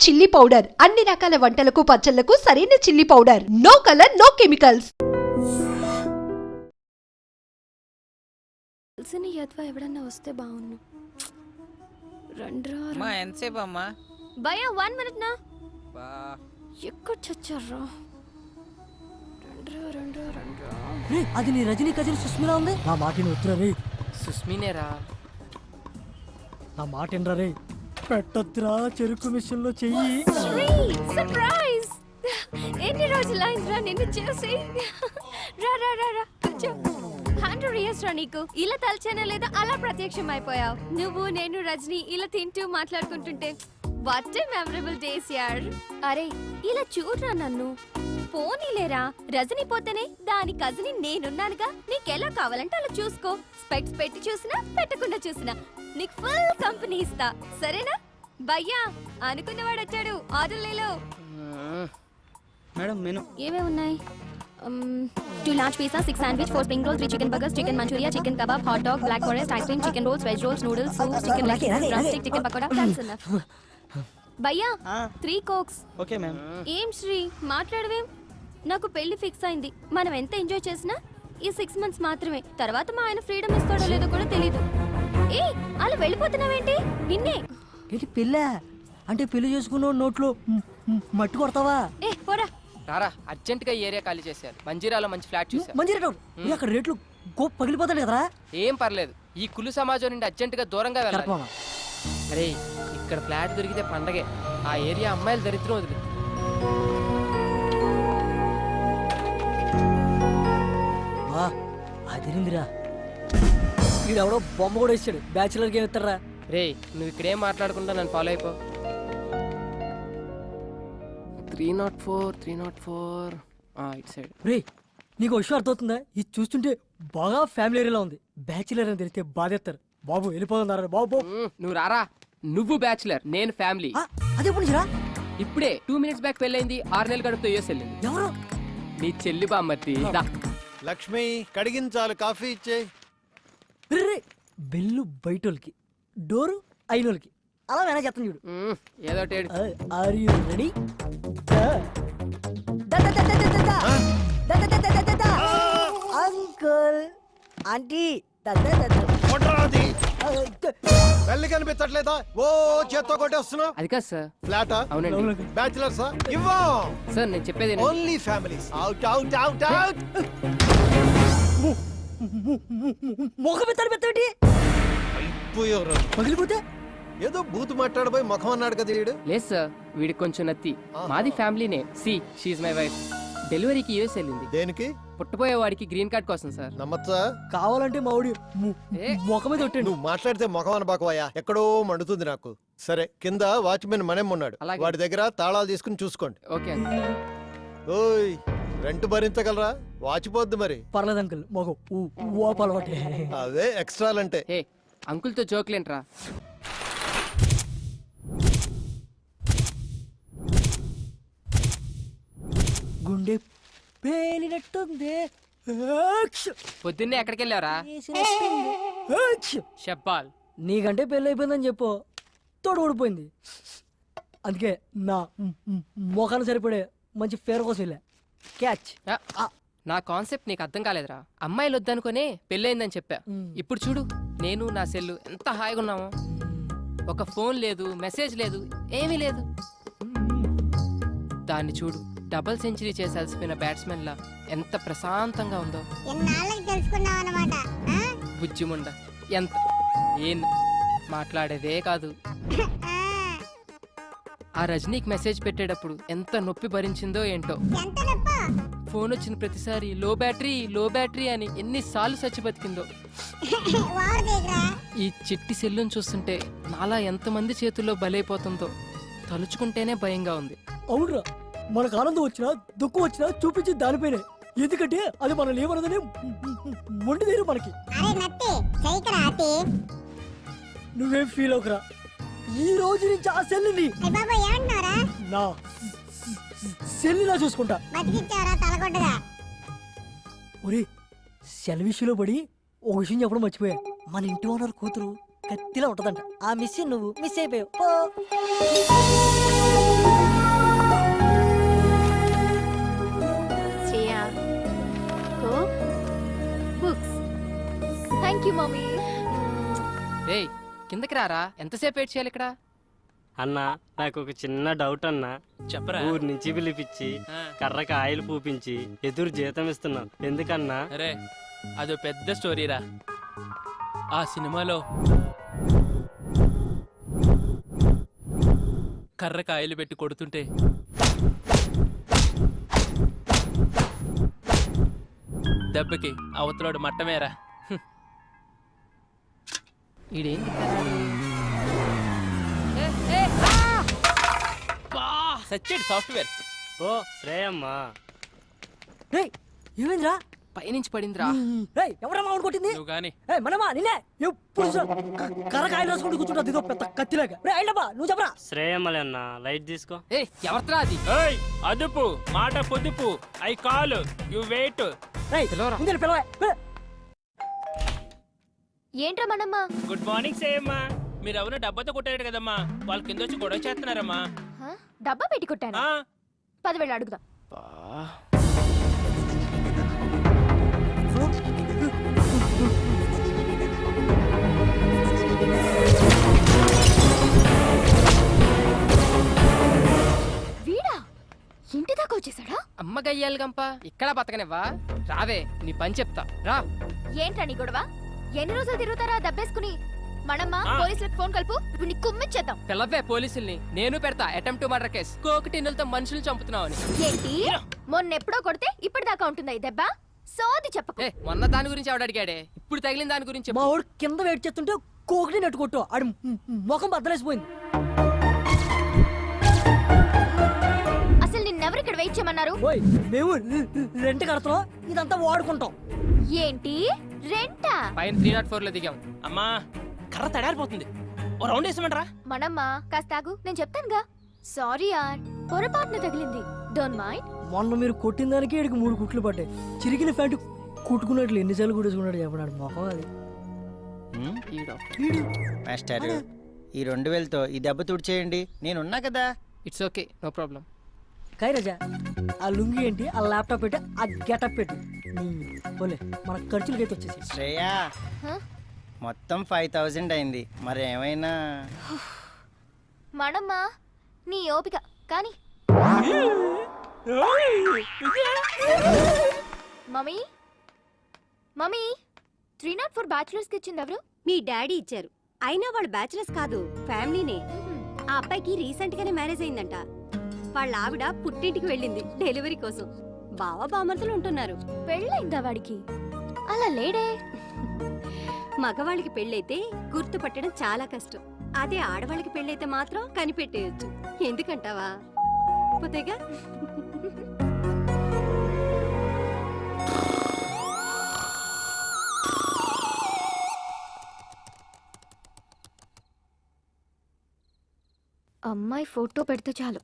Chilli powder అన్ని రకాల వంటలకు పచ్చళ్లకు సరైన chilli powder. No colour no chemicals. ఎవడన్నా వస్తే బాగున్ను. రండ్రా ఎంతసేపు అమ్మా? భయ్యా 1 minute నా. ఎక్కడ చచ్చారా? రండ్రా. అది నీ రజనీ కజిన్ సుస్మిలా ఉంది. నా మాటని ఉత్తరా రే. సుస్మినేరా? నా మాట ఏంట్రా రే. పెట్టొద్దురా చెరుకు మిషన్ లో చెయ్యి. సర్ప్రైజ్. ఎన్ని రోజులైందిరా నిన్ను చూసి. రా కూర్చో. 100 years రా నీకు. ఇలా తలచేనా లేదా అలా ప్రత్యక్షం అయిపోయావు. నువ్వు నేను రజనీ ఇలా తింటూ మాట్లాడుకుంటుంటే వాట్ ఏ మెమరబుల్ డేస్ యార్. అరే ఇలా చూడరా నన్ను. పోనీలేరా, రజనీ పోతేనే దాని కజిని నేనున్నానుగా. నీకెలా కావాలంటే అలా చూసుకో. స్పెక్ట్స్ పెట్టి చూసినా పెట్టకుండా చూసినా నీకు ఫుల్ కంపెనీ ఇస్తా, సరేనా? భయ్యా అనుకున్నవాడు వచ్చాడు. ఆర్డర్లేలో మేడం మెను ఏమేమి ఉన్నాయి? 2 large pizza, 6 sandwich, 4 spring rolls, 3 chicken burgers, chicken manchuria, chicken kebab, hot dog, black forest, ice cream, chicken rolls, veg rolls, noodles, soup, chicken leg, drumstick, chicken pakoda. That's enough. భయ్యా 3 cokes. Okay ma'am. ఏం శ్రీ మాట్లాడవేం? నాకు పెళ్లి fix అయింది. మనం ఎంత enjoy చేసినా ఈ 6 months మాత్రమే. తర్వాత మా ఆయన ఫ్రీడమ్ ఇస్తాడో లేదో కూడా తెలీదు. ఏ అలా వెళ్ళిపోతున్నావేంటి? నిన్నే ఏంటి పెళ్ళా అంటే పెళ్లి చేసుకున్న నోట్లో మట్టి కొడతావా? ఏ పోరా. రారా, అర్జెంట్ గా ఏరియా ఖాళీ చేశారు. మంజీరాలో మంచి ఫ్లాట్ చూసారు. మంజీరా అక్కడ రేట్లు పగిలిపోతాడు కదరా. ఏం పర్లేదు, ఈ కులు సమాజం నుండి అర్జెంట్ గా దూరంగా వెళ్ళాలి. అరే ఇక్కడ ఫ్లాట్ దొరికితే పండగే. ఆ ఏరియా అమ్మాయిలు దరిద్రం వదిలి. అదిరిందిరా. వీడెవడో బొమ్మ కూడా ఇచ్చాడు. బ్యాచులర్ గేమ్ ఇస్తారా? రే నువ్వు ఇక్కడేం మాట్లాడకుండా నన్ను ఫాలో అయిపో. 304 ఇటు సైడ్. రే నీకు విషయం అర్థమవుతుందా? ఇది చూస్తుంటే బాగా ఫ్యామిలీ ఏరియాలో ఉంది. బ్యాచులర్ అని తెలిస్తే బాధేస్తారు. బాబు వెళ్ళిపోతున్నారా బాబు. నువ్వు రారా. నువ్వు బ్యాచులర్, నేను ఫ్యామిలీ. అదే పుణ్యరా. ఇప్పుడే 2 minutes బ్యాక్ పెళ్ళైంది. 6 నెలల గడుపుతో యూఎస్ వెళ్ళింది. ఎవరు? నీ చెల్లి బామ్మర్తి. లక్ష్మి కడిగించాలి, కాఫీ ఇచ్చే. బెల్లు బయటోళ్ళకి, డోరు అయినోళ్ళకి. అలా మేనేజ్ చేస్తాను చూడు. ఏదో are you ready? Uncle aunty పెళ్లి కనిపించట్లేదా? ఓ చేత్తో కొట్టేస్తున్నావు. అది కాదు సార్. ఫ్లాటా? అవునండి. బ్యాచులర్స్ ఇవ్వం. సార్ నేను చెప్పేది only families. Out out out out. మొఖం పెట్టి అయిపోయారు. పగిలిపోతే ఏదో బూత్ మాట్లాడబోయి ముఖం అన్నాడు కదా వీడు. లేదు సార్, వీడికి కొంచెం నత్తి. మాది ఫ్యామిలీనే. She's my wife. డెలివరీకి యూఎస్ వెళ్ళింది. దేనికి? పుట్టబోయే వాడికి గ్రీన్ కార్డ్ కోసం సార్. నమ్మచ్చా? కావాలంటే మావిడి ముఖం మీద కొట్టండి. నువ్వు మాట్లాడితే ముఖం అనబాకవయ్యా. ఎక్కడో మండుతుంది నాకు. సరే కింద వాచ్మెన్ మనేం ఉన్నాడు. వాడి దగ్గర తాళాలు తీసుకుని చూసుకోండి. ఓకే. ఓయ్ రెంట్ భరించగలరా? వాచిపోద్ది మరి. పర్లేదు అంకుల్, మొగం ఓపాలవాటే. అవే ఎక్స్ట్రాలంటే. ఏ అంకుల్తో జోక్లేంట్రా. గుండె పేలినట్టుంది. పొద్దున్నే ఎక్కడికి వెళ్ళావరా? షబ్బాల్. నీకంటే పెళ్ళి అయిపోయిందని చెప్పు. తోడు ఊడిపోయింది. అందుకే నా మొఖాన్ని సరిపడే మంచి ఫేర్ కోసం వెళ్ళా. క్యాచ్. నా కాన్సెప్ట్ నీకు అర్థం కాలేదురా. అమ్మాయిలు వద్దనుకునే పెళ్ళయిందని చెప్పా. ఇప్పుడు చూడు, నేను నా సెల్లు ఎంత హాయిగా ఉన్నామో. ఒక ఫోన్ లేదు, మెసేజ్ లేదు, ఏమీ లేదు. దాన్ని చూడు, డబుల్ సెంచరీ చేసి అలసిపోయిన బ్యాట్స్మెన్ లా ఎంత ప్రశాంతంగా ఉందో. బుజ్జిముండ ఎంత ఏం మాట్లాడేదే కాదు. ఆ రజనీకి మెసేజ్ పెట్టేటప్పుడు ఎంత నొప్పి భరించిందో ఏంటో. ఫోన్ వచ్చిన ప్రతిసారి లో బ్యాటరీ అని ఎన్నిసార్లు చచ్చి బతికిందో. ఈ చిట్టి సెల్లును చూస్తుంటే నాలా ఎంతమంది చేతుల్లో బలైపోతుందో తలుచుకుంటేనే భయంగా ఉంది. అవునరా, మనకు ఆనందం వచ్చినా దుఃఖం వచ్చినా చూపించి దానిపైనే. ఎందుకంటే అది మన లేవనదని మొండిదేరు మనకి. నువ్వేం ఫీల్ అవుకరా. ఈ రోజు నుంచి ఆ సెల్లుని నా సెల్లులా చూసుకుంటా. ఒరే సెల్ విషయంలో పడి ఒక విషయం చెప్పడం మర్చిపోయా. మన ఇంటి ఓనర్ కూతురు కత్తిలా ఉంటదంట. ఆ మిస్ నువ్వు మిస్ అయిపోయావు. కిందకి రారా, ఎంతసేపు వెయిట్ చేయాలి ఇక్కడ? అన్నా నాకు ఒక చిన్న డౌట్ అన్నా. చెప్పరా. ఊరి నుంచి పిలిపించి కర్రకి ఆయిల్ పూపించి ఎదురు జీతం ఇస్తున్నాం ఎందుకన్నా? అరే అదో పెద్ద స్టోరీరా. ఆ సినిమాలో కర్ర కాయలు పెట్టి కొడుతుంటే దెబ్బకి అవతలోడు మట్టమేరా. ఈడేంటి సచ్చేడు సాఫ్ట్వేర్. ఓ శ్రేయమ్మా. రేయ్ ఏమైందిరా? పైనుంచి పడిందిరా. రేయ్ ఎవరా మామిడి కొట్టింది? నువ్వు గాని ఏయ్ మనమా నిన్నే ఎప్పుడు కర్రకాయలు రాసుకుంటూ కూర్చుంటా ఇదో పెద్ద కత్తిలాగా. రే అయ్యబ్బా నువ్వు చెప్పరా. శ్రేయమ్మలే అన్నా, లైట్ తీసుకో. ఏ ఎవరిరా అది? ఏయ్ అదుపు మాట పొదుపు. I call you wait. రేయ్ పిలవరా. ముందే పిలవే. ఏంట్రా మనమ్మ? Good morning సేయమ్మా. మీరు ఎవరు డబ్బాతో కొట్టారు కదమ్మా, వాళ్ళ కింద వచ్చి గొడవ చేస్తున్నారమ్మా. హ? డబ్బా పెట్టి కొట్టాను. ఆ, 10,000 అడుగుదాం. వీడా ఇంటి దాకా వచ్చేసాడా? అమ్మ గయ్యాలి గంప, ఇక్కడ బతకనివ్వా? రావే నీ పని చెప్తా రా. ఏంట్రా నీ గొడవ? ఎన్ని రోజులు తిరుగుతారా దబ్బేసుకుని? మనమ్మ ఆ. పోలీసులకు ఫోన్ కలుపు, ఇప్పుడు నీ కుమ్మిచ్చేద్దాం. పిల్లవే పోలీసుల్ని, నేను పెడతా అటెంప్ట్ టు మర్డర్ కేసు. కోకటిన్నులతో మనుషులు చంపుతున్నావని. ఏంటి మొన్నెప్పుడో కొడితే ఇప్పటిదాకా ఉంటుందా ఈ దెబ్బ? సోది చెప్పకు. ఏ మొన్న దాని గురించి ఆవిడ అడిగాడే, ఇప్పుడు తగిలిన దాని గురించి మా చెప్పు. వాడు కింద వెయిట్ చేస్తుంటే కోకిని నెట్టు కొట్టు ఆడు ముఖం బద్దలేసిపోయింది. అసలు నిన్నెవరు ఇక్కడ వెయిట్ చేయమన్నారు? ఓయ్ మేము రెంట్ కడతాం, ఇదంతా వాడుకుంటాం. ఏంటి రెంటా? పైన 304 లో దిగాం. అమ్మా కర్ర తడారిపోతుంది, ఓ రౌండ్ వేసామంటరా. మనమ్మ కాస్త ఆగు, నేను చెప్తానుగా. సారీ యార్, పొరపాటున తగిలింది. Don't mind. మొన్న మీరు కొట్టిన దానికి ఈడికి 3 కుట్లు పడ్డాయి. చిరిగిన ప్యాంటు కుట్టుకున్నట్లు ఎన్నిసార్లు కుట్టేసుకున్నాడు చెప్పడాడు మొఖం అది. మాస్టర్ ఈ 2000తో ఈ దెబ్బ తుడిచేయండి, నేనున్నా కదా. It's okay, no problem. కైరాజా ఆ లుంగి ఏంటి, ఆ ల్యాప్టాప్ పెట్టి, ఆ గెటప్ పెట్టి పోలే మన ఖర్చులకైతే వచ్చేసి. శ్రేయా మొత్తం 5000 అయింది, మరి ఏమైనా మనమ్మ నీ ఓపిక కానీ. మమ్మీ మమ్మీ 304 బ్యాచులర్స్ కి ఇచ్చింది ఎవరు? మీ డాడీ ఇచ్చారు. అయినా వాళ్ళు బ్యాచులర్స్ కాదు, ఫ్యామిలీనే. ఆ అబ్బాయికి రీసెంట్ గానే మ్యారేజ్ అయిందంట. వాళ్ళ ఆవిడ పుట్టింటికి వెళ్ళింది డెలివరీ కోసం. బావ బామర్తలు ఉంటున్నారు. పెళ్ళైందా వాడికి? అలా లేడే. మగవాళ్ళకి పెళ్ళైతే గుర్తుపట్టడం చాలా కష్టం. అదే ఆడవాళ్ళకి పెళ్ళైతే మాత్రం కనిపెట్టేయొచ్చు. ఎందుకంటావా? పోతేగా. అమ్మాయి ఫోటో పెడితే చాలు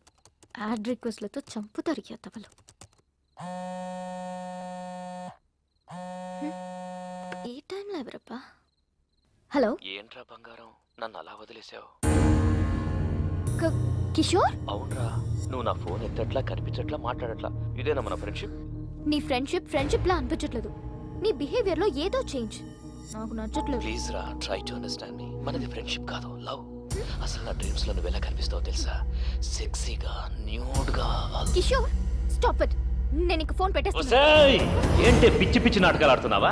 యాడ్ రిక్వెస్ట్లతో చంపుతారు ఎత్తవలు. ఈ టైంలో ఎవరప్పా? హలో ఏంట్రా బంగారం, నన్ను అలా వదిలేసావు? కిషోర్, అవునరా, నువ్వు నా ఫోన్ ఎత్తట్లా, కనిపించట్లా, మాట్లాడట్లా. ఇదేనా మన ఫ్రెండ్షిప్? నీ ఫ్రెండ్షిప్ లా అనిపించట్లేదు. నీ బిహేవియర్ లో ఏదో చేంజ్ నాకు నచ్చట్లేదు. ప్లీజ్ రా, ట్రై టు అండర్స్టాండ్ మీ. మనది ఫ్రెండ్షిప్ కాదు, లవ్. అసలు నా డ్రీమ్స్ లో నువ్వు ఎలా కనిపిస్తావో తెలుసా? సెక్సీగా, న్యూడ్ గా. కిషోర్ స్టాప్ ఇట్, నేను ఇంక ఫోన్ పెట్టేస్తాను. ఒసేయ్, ఏంటి పిచ్చి పిచ్చి నాటకాలు ఆడుతున్నావా?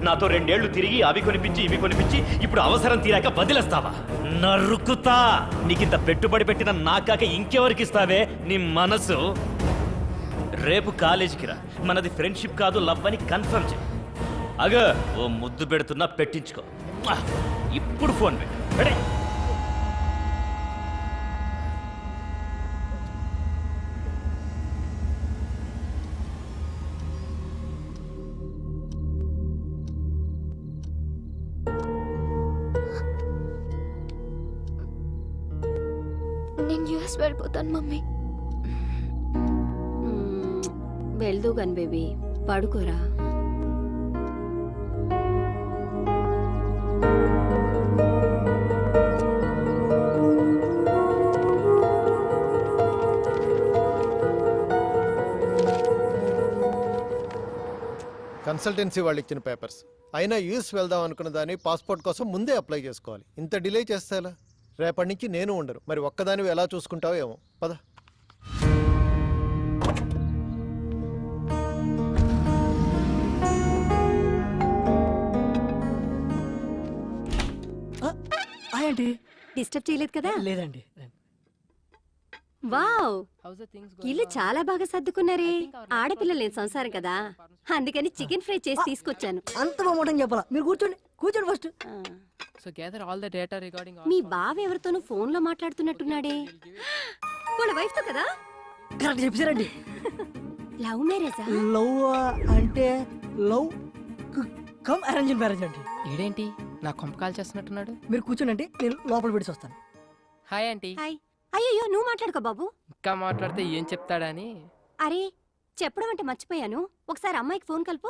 నాతో 2 ఏళ్లు తిరిగి అవి కొనిపించి ఇవి కొనిపించి ఇప్పుడు అవసరం తీరాక వదిలేస్తావా? నరుకుతా. నీకింత పెట్టుబడి పెట్టిన నాకాక ఇంకెవరికి ఇస్తావే నీ మనసు? రేపు కాలేజీకి రా, మనది ఫ్రెండ్షిప్ కాదు లవ్ అని కన్ఫర్మ్ చేయి. అగ ఓ ముద్దు పెడుతున్నా పెట్టించుకో. ఇప్పుడు ఫోన్ పెట్టే. నేను యూఎస్ వెళ్ళిపోతాను మమ్మీ. వెళ్దు గన్ బేబీ, పడుకోరా. కన్సల్టెన్సీ వాళ్ళు ఇచ్చిన పేపర్స్. అయినా యూఎస్ వెళ్దాం అనుకున్న దాన్ని పాస్పోర్ట్ కోసం ముందే అప్లై చేసుకోవాలి. ఇంత డిలే చేస్తే ఎలా? రేపటి నుంచి నేను ఉండను. మరి ఒక్కదానివి ఎలా చూసుకుంటావో ఏమో. పద. ఏంటి డిస్టర్బ్ చేయలేదు కదా? లేదండి. వావ్, How's the things ఇల్లు చాలా బాగా సర్దుకున్నారే. ఆడపిల్ల లేని సంసారం కదా, అందుకని చికెన్ ఫ్రై చేసి తీసుకొచ్చాను. అంత బాగుంటుంది చెప్పాలా? మీరు కూర్చోండి కూర్చోండి first. So gather all the data regarding all మీ బావ ఎవరితోనూ ఫోన్ లో మాట్లాడుతున్నట్టున్నాడే. వాళ్ళ వైఫ్ తో కదా? కరెక్ట్ చెప్పారండి. లవ్ మ్యారేజా? లవ్ అంటే లవ్ కమ్ అరేంజ్ మ్యారేజ్ అండి. ఈడేంటి నా కొంప కాల్ చేస్తున్నట్టున్నాడు. మీరు కూర్చోండి, నేను లోపల పెట్టి వస్తాను. Hi aunty. హాయ్. అయ్యో నువ్వు మాట్లాడుకో బాబు. ఇంకా మాట్లాడితే ఏం చెప్తాడని. అరే చెప్పడం అంటే మర్చిపోయాను, ఒకసారి అమ్మాయికి ఫోన్ కలుపు.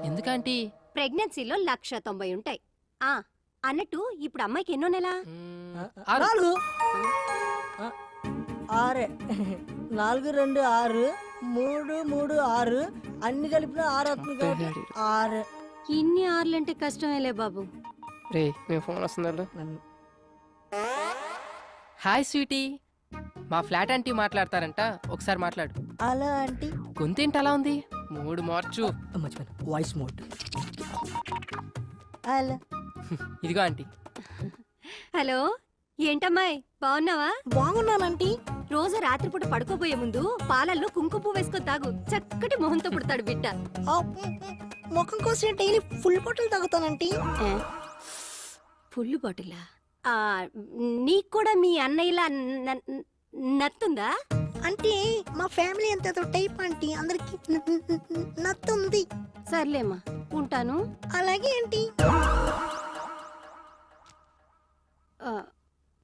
ఎందుకంటీ? ప్రెగ్నెన్సీలో 190 ఉంటాయి. ఆ అన్నట్టు ఇప్పుడు అమ్మాయికి ఎన్నో నెల? 4 6 4 2 6 3 3 6 అన్ని కలిపిన 6 అవుతుంది కాబట్టి 6. ఇన్ని ఆర్లంటే కష్టమేలే బాబు. రే మేము ఫోన్ వస్తుందా? హాయ్ స్వీటీ, మా ఫ్లాట్ ఆంటీ మాట్లాడతారంట, ఒకసారి మాట్లాడు. అలా అంటే గొంతేంటి అలా ఉంది? మూడు మార్చు. మర్చిపోయాను, వాయిస్ మోడ్. అలా ఇదిగో ఆంటీ. హలో, ఏంటమ్మాయి బాగున్నావా? బాగున్నానంటీ. రోజు రాత్రిపూట పడుకోబోయే ముందు పాలల్లో కుంకుమ పువ్వు వేసుకొని తాగు, చక్కటి మొహంతో పుడతాడు బిడ్డ. ముఖం కోసం డైలీ ఫుల్ బాటిల్ తాగుతానంటీ. ఫుల్ బాటిలా? నీకు కూడా మీ అన్నయ్యలా నత్తుందా? అంటే మా ఫ్యామిలీ అంత టైప్ ఆంటీ, అందరికి నత్తుంది. సర్లేమ్మా, ఉంటాను. అలాగే ఆంటీ.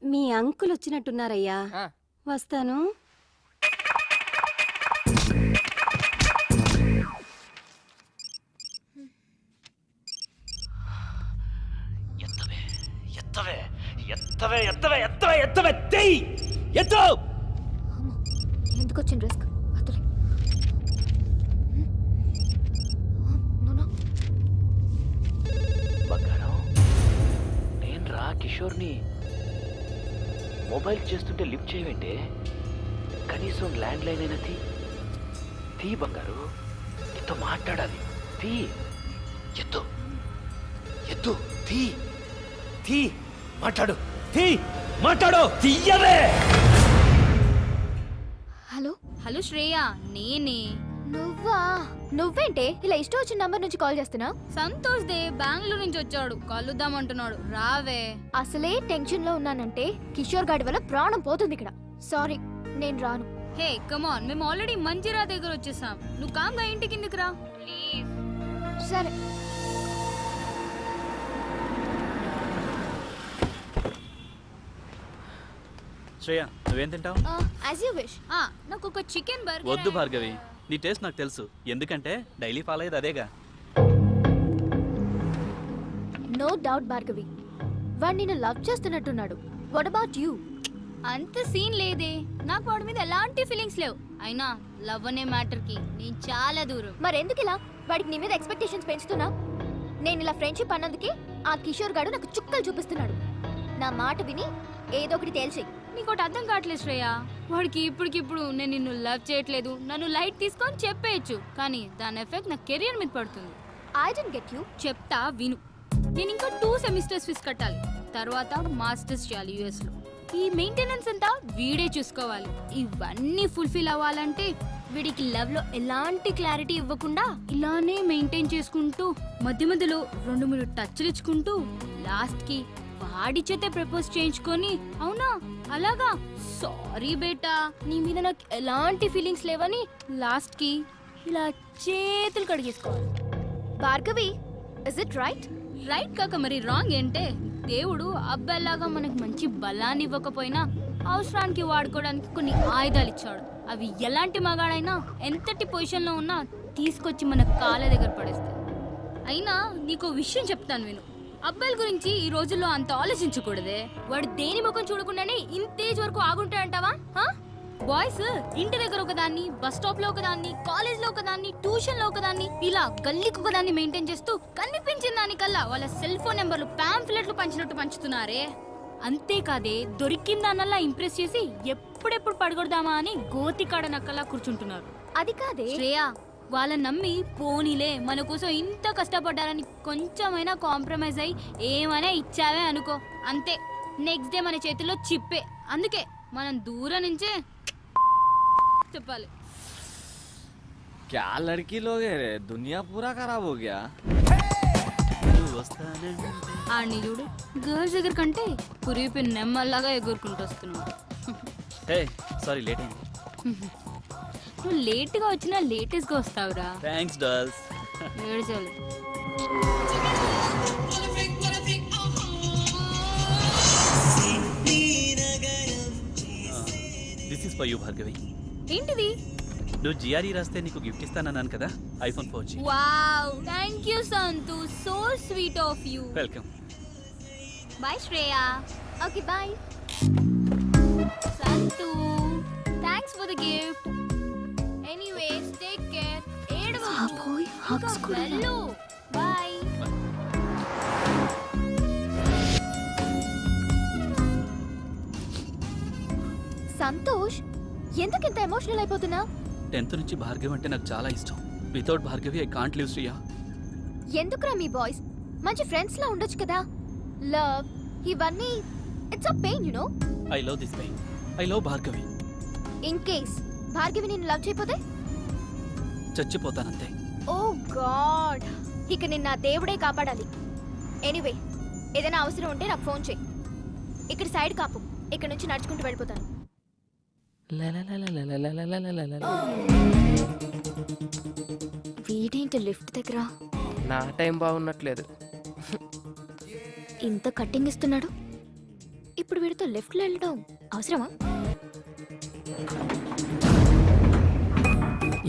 మీ అంకుల్ వచ్చినట్టున్నారయ్యా, ఆ, వస్తాను. ఎత్తవే ఎత్తవే ఎత్తవే ఎత్తవే ఎత్తవే తెయ్ ఎత్తు. ఎందుకు వచ్చిన రిస్క్? బంగారం, నేను రా కిషోర్ని. మొబైల్ చేస్తుంటే లిఫ్ట్ చేయవేంటే? కనీసం ల్యాండ్ లైన్ అయినా తీ బంగారు, నీతో మాట్లాడాలి. తీ, ఎత్తు ఎత్తు, తీ మాట్లాడు, మాట్లాడు, తీయవే. హలో హలో శ్రేయ, నేనే. నువ్వేంటే ఇలా ఇష్టం వచ్చిన నంబర్ నుంచి కాల్ చేస్తున్నా? సంతోష్ దే బెంగళూరు నుంచి వచ్చాడు, కలుద్దామంటున్నాడు, రావే. అసలే టెన్షన్ లో ఉన్నానంటే కిషోర్ గాడి వల్ల ప్రాణం పోతుంది ఇక్కడ. సారీ, నేను రాను. హే కమాన్, మేము ఆల్రెడీ మంజిరా దగ్గర వచ్చేసాం. నువ్వు కామ్గా ఇంటి కిందకి రా ప్లీజ్. సరే. శ్రేయ, నువ్వేం తింటావు? As you wish. నాకు ఒక చికెన్ బర్గర్. వద్దు భార్గవి, నీ టేస్ట్ నాకు తెలుసు, ఎందుకంటే డైలీ ఫాలో అయ్యేది అదేగా. నో డౌట్ భార్గవి, వాడు నిన్ను లవ్ చేస్తున్నట్టున్నాడు. What about you? అంత సీన్ లేదే, నాకు వాడి మీద ఎలాంటి ఫీలింగ్స్ లేవు. అయినా లవ్ అనే మ్యాటర్ కి నేను చాలా దూరం. మరెందుకు ఇలా వాడికి నీ మీద ఎక్స్పెక్టేషన్స్ పెంచుతున్నా? నేను ఇలా ఫ్రెండ్షిప్ అన్నందుకే ఆ కిషోర్ గాడు నాకు చుక్కలు చూపిస్తున్నాడు. నా మాట విని ఏదో ఒకటి తేల్చేయి. నీకోటి అర్థం కావట్లేదు శ్రేయ, వాడికి ఇప్పటికిప్పుడు నేను నిన్ను లవ్ చేయట్లేదు, నన్ను లైట్ తీసుకొని చెప్పేయచ్చు, కానీ దాని ఎఫెక్ట్ నా కెరియర్ మీద పడుతుంది. I don't get you. చెప్తా విను. నేను ఇంకా 2 సెమిస్టర్స్ ఫీజు కట్టాలి, తర్వాత మాస్టర్స్ చేయాలి యుఎస్ లో. ఈ మెయింటెనెన్స్ అంతా వీడే చూసుకోవాలి. ఇవన్నీ ఫుల్ఫిల్ అవ్వాలంటే వీడికి లవ్ లో ఎలాంటి క్లారిటీ ఇవ్వకుండా ఇలానే మెయింటైన్ చేసుకుంటూ మధ్య మధ్యలో 2-3 టచ్లు ఇచ్చుకుంటూ లాస్ట్ కి వాడి చేతే ప్రపోజ్ చేయించుకొని, అవునా అలాగా, సారీ బేటా నీ మీద నాకు ఎలాంటి ఫీలింగ్స్ లేవని లాస్ట్ కి ఇలా చేతులు కడిగేసుకోవాలి. Bhargavi, is it right? Right కాక మరి రాంగ్ ఏంటే? దేవుడు అబ్బాయిలాగా మనకు మంచి బలాన్ని ఇవ్వకపోయినా అవసరానికి వాడుకోవడానికి కొన్ని ఆయుధాలు ఇచ్చాడు. అవి ఎలాంటి మగాడైనా ఎంతటి పొజిషన్లో ఉన్నా తీసుకొచ్చి మన కాళ్ళ దగ్గర పడేస్తాయి. అయినా నీకో విషయం చెప్తాను విను. అబ్బాయిల గురించి ఈ రోజుల్లో అంత ఆలోచించకూడదే. వాడు దేని ముఖం చూడకుండానే ఇంతేజ్ వరకు ఆగుంటాడంటావా? బాయ్స్ ఇంటి దగ్గర ఒకదాన్ని, బస్ స్టాప్ లో ఒకదాన్ని, కాలేజ్ లో ఒకదాన్ని, ట్యూషన్ లో ఒకదాన్ని, ఇలా గల్లీకి ఒకదాన్ని మెయింటైన్ చేస్తూ కనిపించిన దానికల్లా వాళ్ళ సెల్ ఫోన్ నెంబర్లు పాంఫ్లెట్లు పంచినట్టు పంచుతున్నారే. అంతేకాదే దొరికిన దానల్లా ఇంప్రెస్ చేసి ఎప్పుడెప్పుడు పడగొడదామా అని గోతికాడ నక్కలా కూర్చుంటున్నారు. అది కాదే శ్రేయ, వాళ్ళని నమ్మి పోనీలే మన కోసం ఇంత కష్టపడ్డారని కొంచెమైనా కాంప్రమైజ్ అయ్యి ఏమైనా ఇచ్చావే అనుకో, అంతే నెక్స్ట్ డే మన చేతిలో చిప్పే. అందుకే మనం దూరం నుంచే చెప్పాలి. क्या लड़की लोग है रे, दुनिया पूरा खराब हो गया. ఆడిని చూడు, గర్ల్స్ దగ్గర కంటే పురిపి నెమ్మల్లాగా ఎగురుకుంటూ వస్తున్నాడు. హే సారీ లేట్ అయింది. నువ్వు లేట్గా వచ్చినా లేటెస్ట్గా వస్తావురా. Thanks dolls. ఏడ్చాలి. This is for you Bhargavi. ఏంటిది? నువ్వు జిఆర్ఈ రాస్తే నీకు గిఫ్ట్ ఇస్తానన్నాను కదా, iPhone 4G. Wow, thank you Santu, so sweet of you. Welcome. Bye Shreya. Okay bye. Santu, thanks for the gift. Anyways take care. ఏడవకు. ఇంకా వెళ్ళు. బై. సంతోష్, ఎందుకింత ఎమోషనల్ అయిపోతున్నా? 10th నుంచి భార్గవి అంటే నాకు చాలా ఇష్టం. Without Bhargavi I can't live Shriya. ఎందుకురా మీ బాయ్స్ మంచి ఫ్రెండ్స్ లా ఉండొచ్చు కదా? లవ్ ఇవన్నీ it's a pain you know. I love this pain. I love Bhargavi. In case Bhargavi నిన్ను లవ్ చేయకపోతే చచ్చిపోతానంతే. ఓ గాడ్, ఇక నిన్న దేవుడే కాపాడాలి. ఎనీవే, ఏదైనా అవసరం ఉంటే నాకు ఫోన్ చేయి. ఇక్కడ సైడ్ కాపు, ఇక్కడ నుంచి నడుచుకుంటూ వెళ్ళిపోతాను. వీడేంటి లిఫ్ట్ దగ్గర నా టైం బాగున్నట్లేదు. ఇంత కట్టింగ్ ఇస్తున్నాడు, ఇప్పుడు వీడితో లెఫ్ట్లో వెళ్ళడం అవసరమా?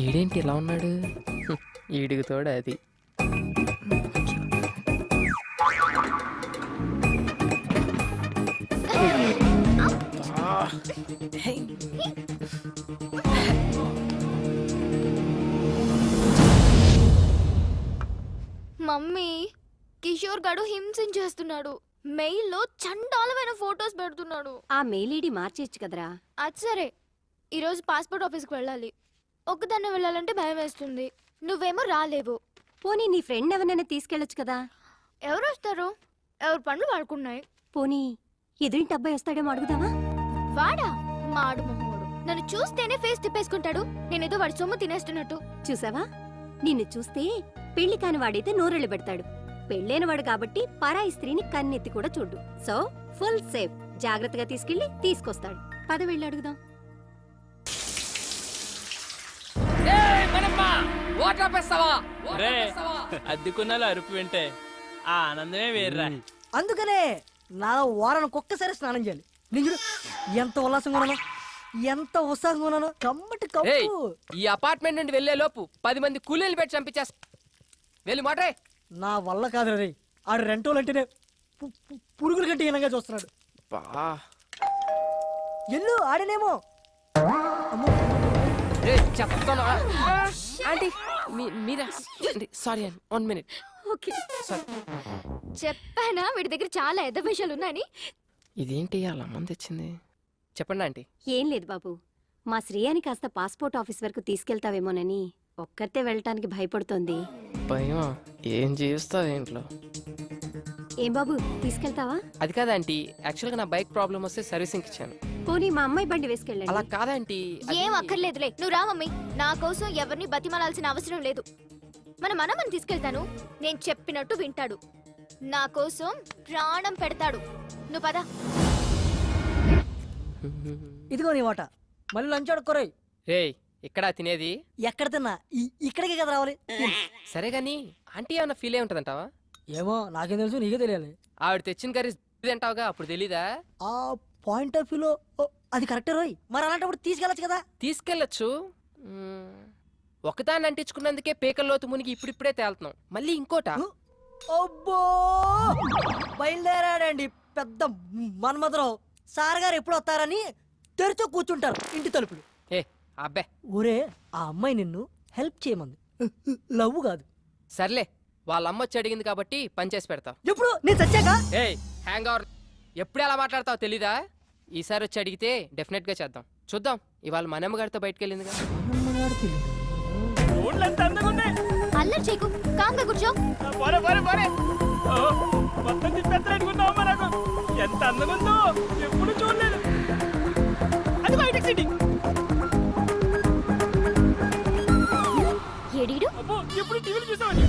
ఈడేంటి ఇలా ఉన్నాడు? ఈడికి తోడు అది. మమ్మీ, కిషోర్ గడు హింసించేస్తున్నాడు. మెయిల్లో చండాలమైన ఫోటోస్ పెడుతున్నాడు. ఆ మెయిల్ ఐడి మార్చేయచ్చు కదరా. అది సరే, ఈరోజు పాస్పోర్ట్ ఆఫీస్కి వెళ్ళాలి. ఒక్కదాన్నే వెళ్ళాలంటే భయం వేస్తుంది. నువ్వేమో రాలేవు. పోనీ నీ ఫ్రెండ్ ఎవరైనా తీసుకెళ్ళొచ్చు కదా. ఎవరు వస్తారు? ఎవరి పనులు వాడుకున్నాయి. పోనీ ఎదురింటి అబ్బాయి వస్తాడేమో అడుగుదామా? వాడా? మాడు మొహోడు. నన్ను చూస్తేనే ఫేస్ తిప్పేసుకుంటాడు. నేనేదో వాడి సొమ్ము తినేస్తున్నట్టు. చూసావా, నిన్ను చూస్తే పెళ్లి కాని వాడైతే నోరెళ్ళు పెడతాడు. పెళ్ళైన వాడు కాబట్టి పరాయి స్త్రీని కన్నెత్తి కూడా చూడు. So full safe. జాగ్రత్తగా తీసుకెళ్లి తీసుకొస్తాడు. పద వెళ్ళి అడుగుదాం. అద్దెకున్నాలో అరుపు వింటే ఆ ఆనందమే వేర్రా. అందుకనే నా వారానికి ఒక్కసారి స్నానం చేయాలి. నేను చూడు ఎంత ఉల్లాసంగా ఉన్నాను, ఎంత ఉత్సాహంగా ఉన్నాను. కమ్మటి ఏయ్, కప్పు. ఈ అపార్ట్మెంట్ నుండి వెళ్లే లోపు 10 మంది కూలీలు పెట్టి చంపించేస్తా. వెళ్ళి మాట్రే. నా వల్ల కాదు రే, ఆడు రెంటోలు అంటేనే పురుగుల కంటే హీనంగా చూస్తున్నాడు. ఎల్లు ఆడనేమో. చెప్తాను ఆంటీ, మీరా? సారీ అండి, 1 minute. ఓకే, చెప్పానా వీడి దగ్గర చాలా ఎద్ద విషయాలు ఉన్నాయని. ఇదేంటి అలా మంది తెచ్చింది? చెప్పండి ఆంటీ. ఏం లేదు బాబు, మా శ్రేయాని కాస్త పాస్పోర్ట్ ఆఫీస్ వరకు తీసుకెళ్తావేమోనని ఒక్కరితే వెళ్ళటానికి భయపడుతోంది. భయమా? ఏం చేస్తావు ఇంట్లో? ఏం బాబు, తీసుకెళ్తావా? అది కాదా ఆంటీ, యాక్చువల్గా నా బైక్ ప్రాబ్లం వస్తే సర్వీసింగ్ ఇచ్చాను. పోనీ మా అమ్మాయి బండి అలా వేసుకెళ్ళండి. కాదంటీ. ఏం అక్కర్లేదులే, నువ్వు రా మమ్మీ. నా కోసం ఎవరిని బతిమాలాల్సిన అవసరం లేదు. మన మనమని తీసుకెళ్తాను. నేను చెప్పినట్టు వింటాడు. నా కోసం ప్రాణం పెడతాడు. నువ్వు పద. ఇదిగో నీ వాట. మళ్ళీ లంచ్ అడుక్కోరాయి. రేయ్, ఇక్కడ తినేది? ఎక్కడ తిన్నా ఇక్కడికే కదా రావాలి. సరే గాని ఆంటీ ఏమన్నా ఫీల్ అయి ఉంటదంటావా? ఏమో నాకేం తెలుసు, నీకే తెలియాలి. ఆవిడ తెచ్చిన కర్రీ తింటావుగా, అప్పుడు తెలీదా? ఆ పాయింట్ ఆఫ్ వ్యూలో అది కరెక్టే రోయ్. మరి అలాంటప్పుడు తీసుకెళ్ళచ్చు కదా. తీసుకెళ్ళచ్చు. ఒకదాన్ని అంటించుకున్నందుకే పేకల్లోతు మునిగి ఇప్పుడిప్పుడే తేలుతున్నాం. మళ్ళీ ఇంకోట. అబ్బో, బయలుదేరాడండి పెద్ద మన్మధరావు. సార్ గారు ఎప్పుడు వస్తారని తెరిచో కూర్చుంటారు ఇంటి తలుపులు. ఏ అబ్బే ఒరే ఆ అమ్మాయి నిన్ను హెల్ప్ చేయమంది, లవ్ కాదు. సర్లే వాళ్ళ అమ్మ వచ్చి అడిగింది కాబట్టి పని చేసి పెడతావు. ఎప్పుడు నేను చచ్చాక? ఏ హ్యాంగ్ అవర్ ఎప్పుడు ఎలా మాట్లాడతావు తెలీదా? ఈసారి వచ్చి అడిగితే డెఫినెట్ గా చేద్దాం. చూద్దాం, ఇవాళ మనమ్మ గారితో బయటకు వెళ్ళిందిగా. అల్లరి చేయకు, కాంగా కూర్చో. ఎంత అందంగా ఉందో ఎప్పుడు చూడలేదు. అది బయటకు సిటీ. ఎడీడు ఎప్పుడు టీవీలు చూసామని.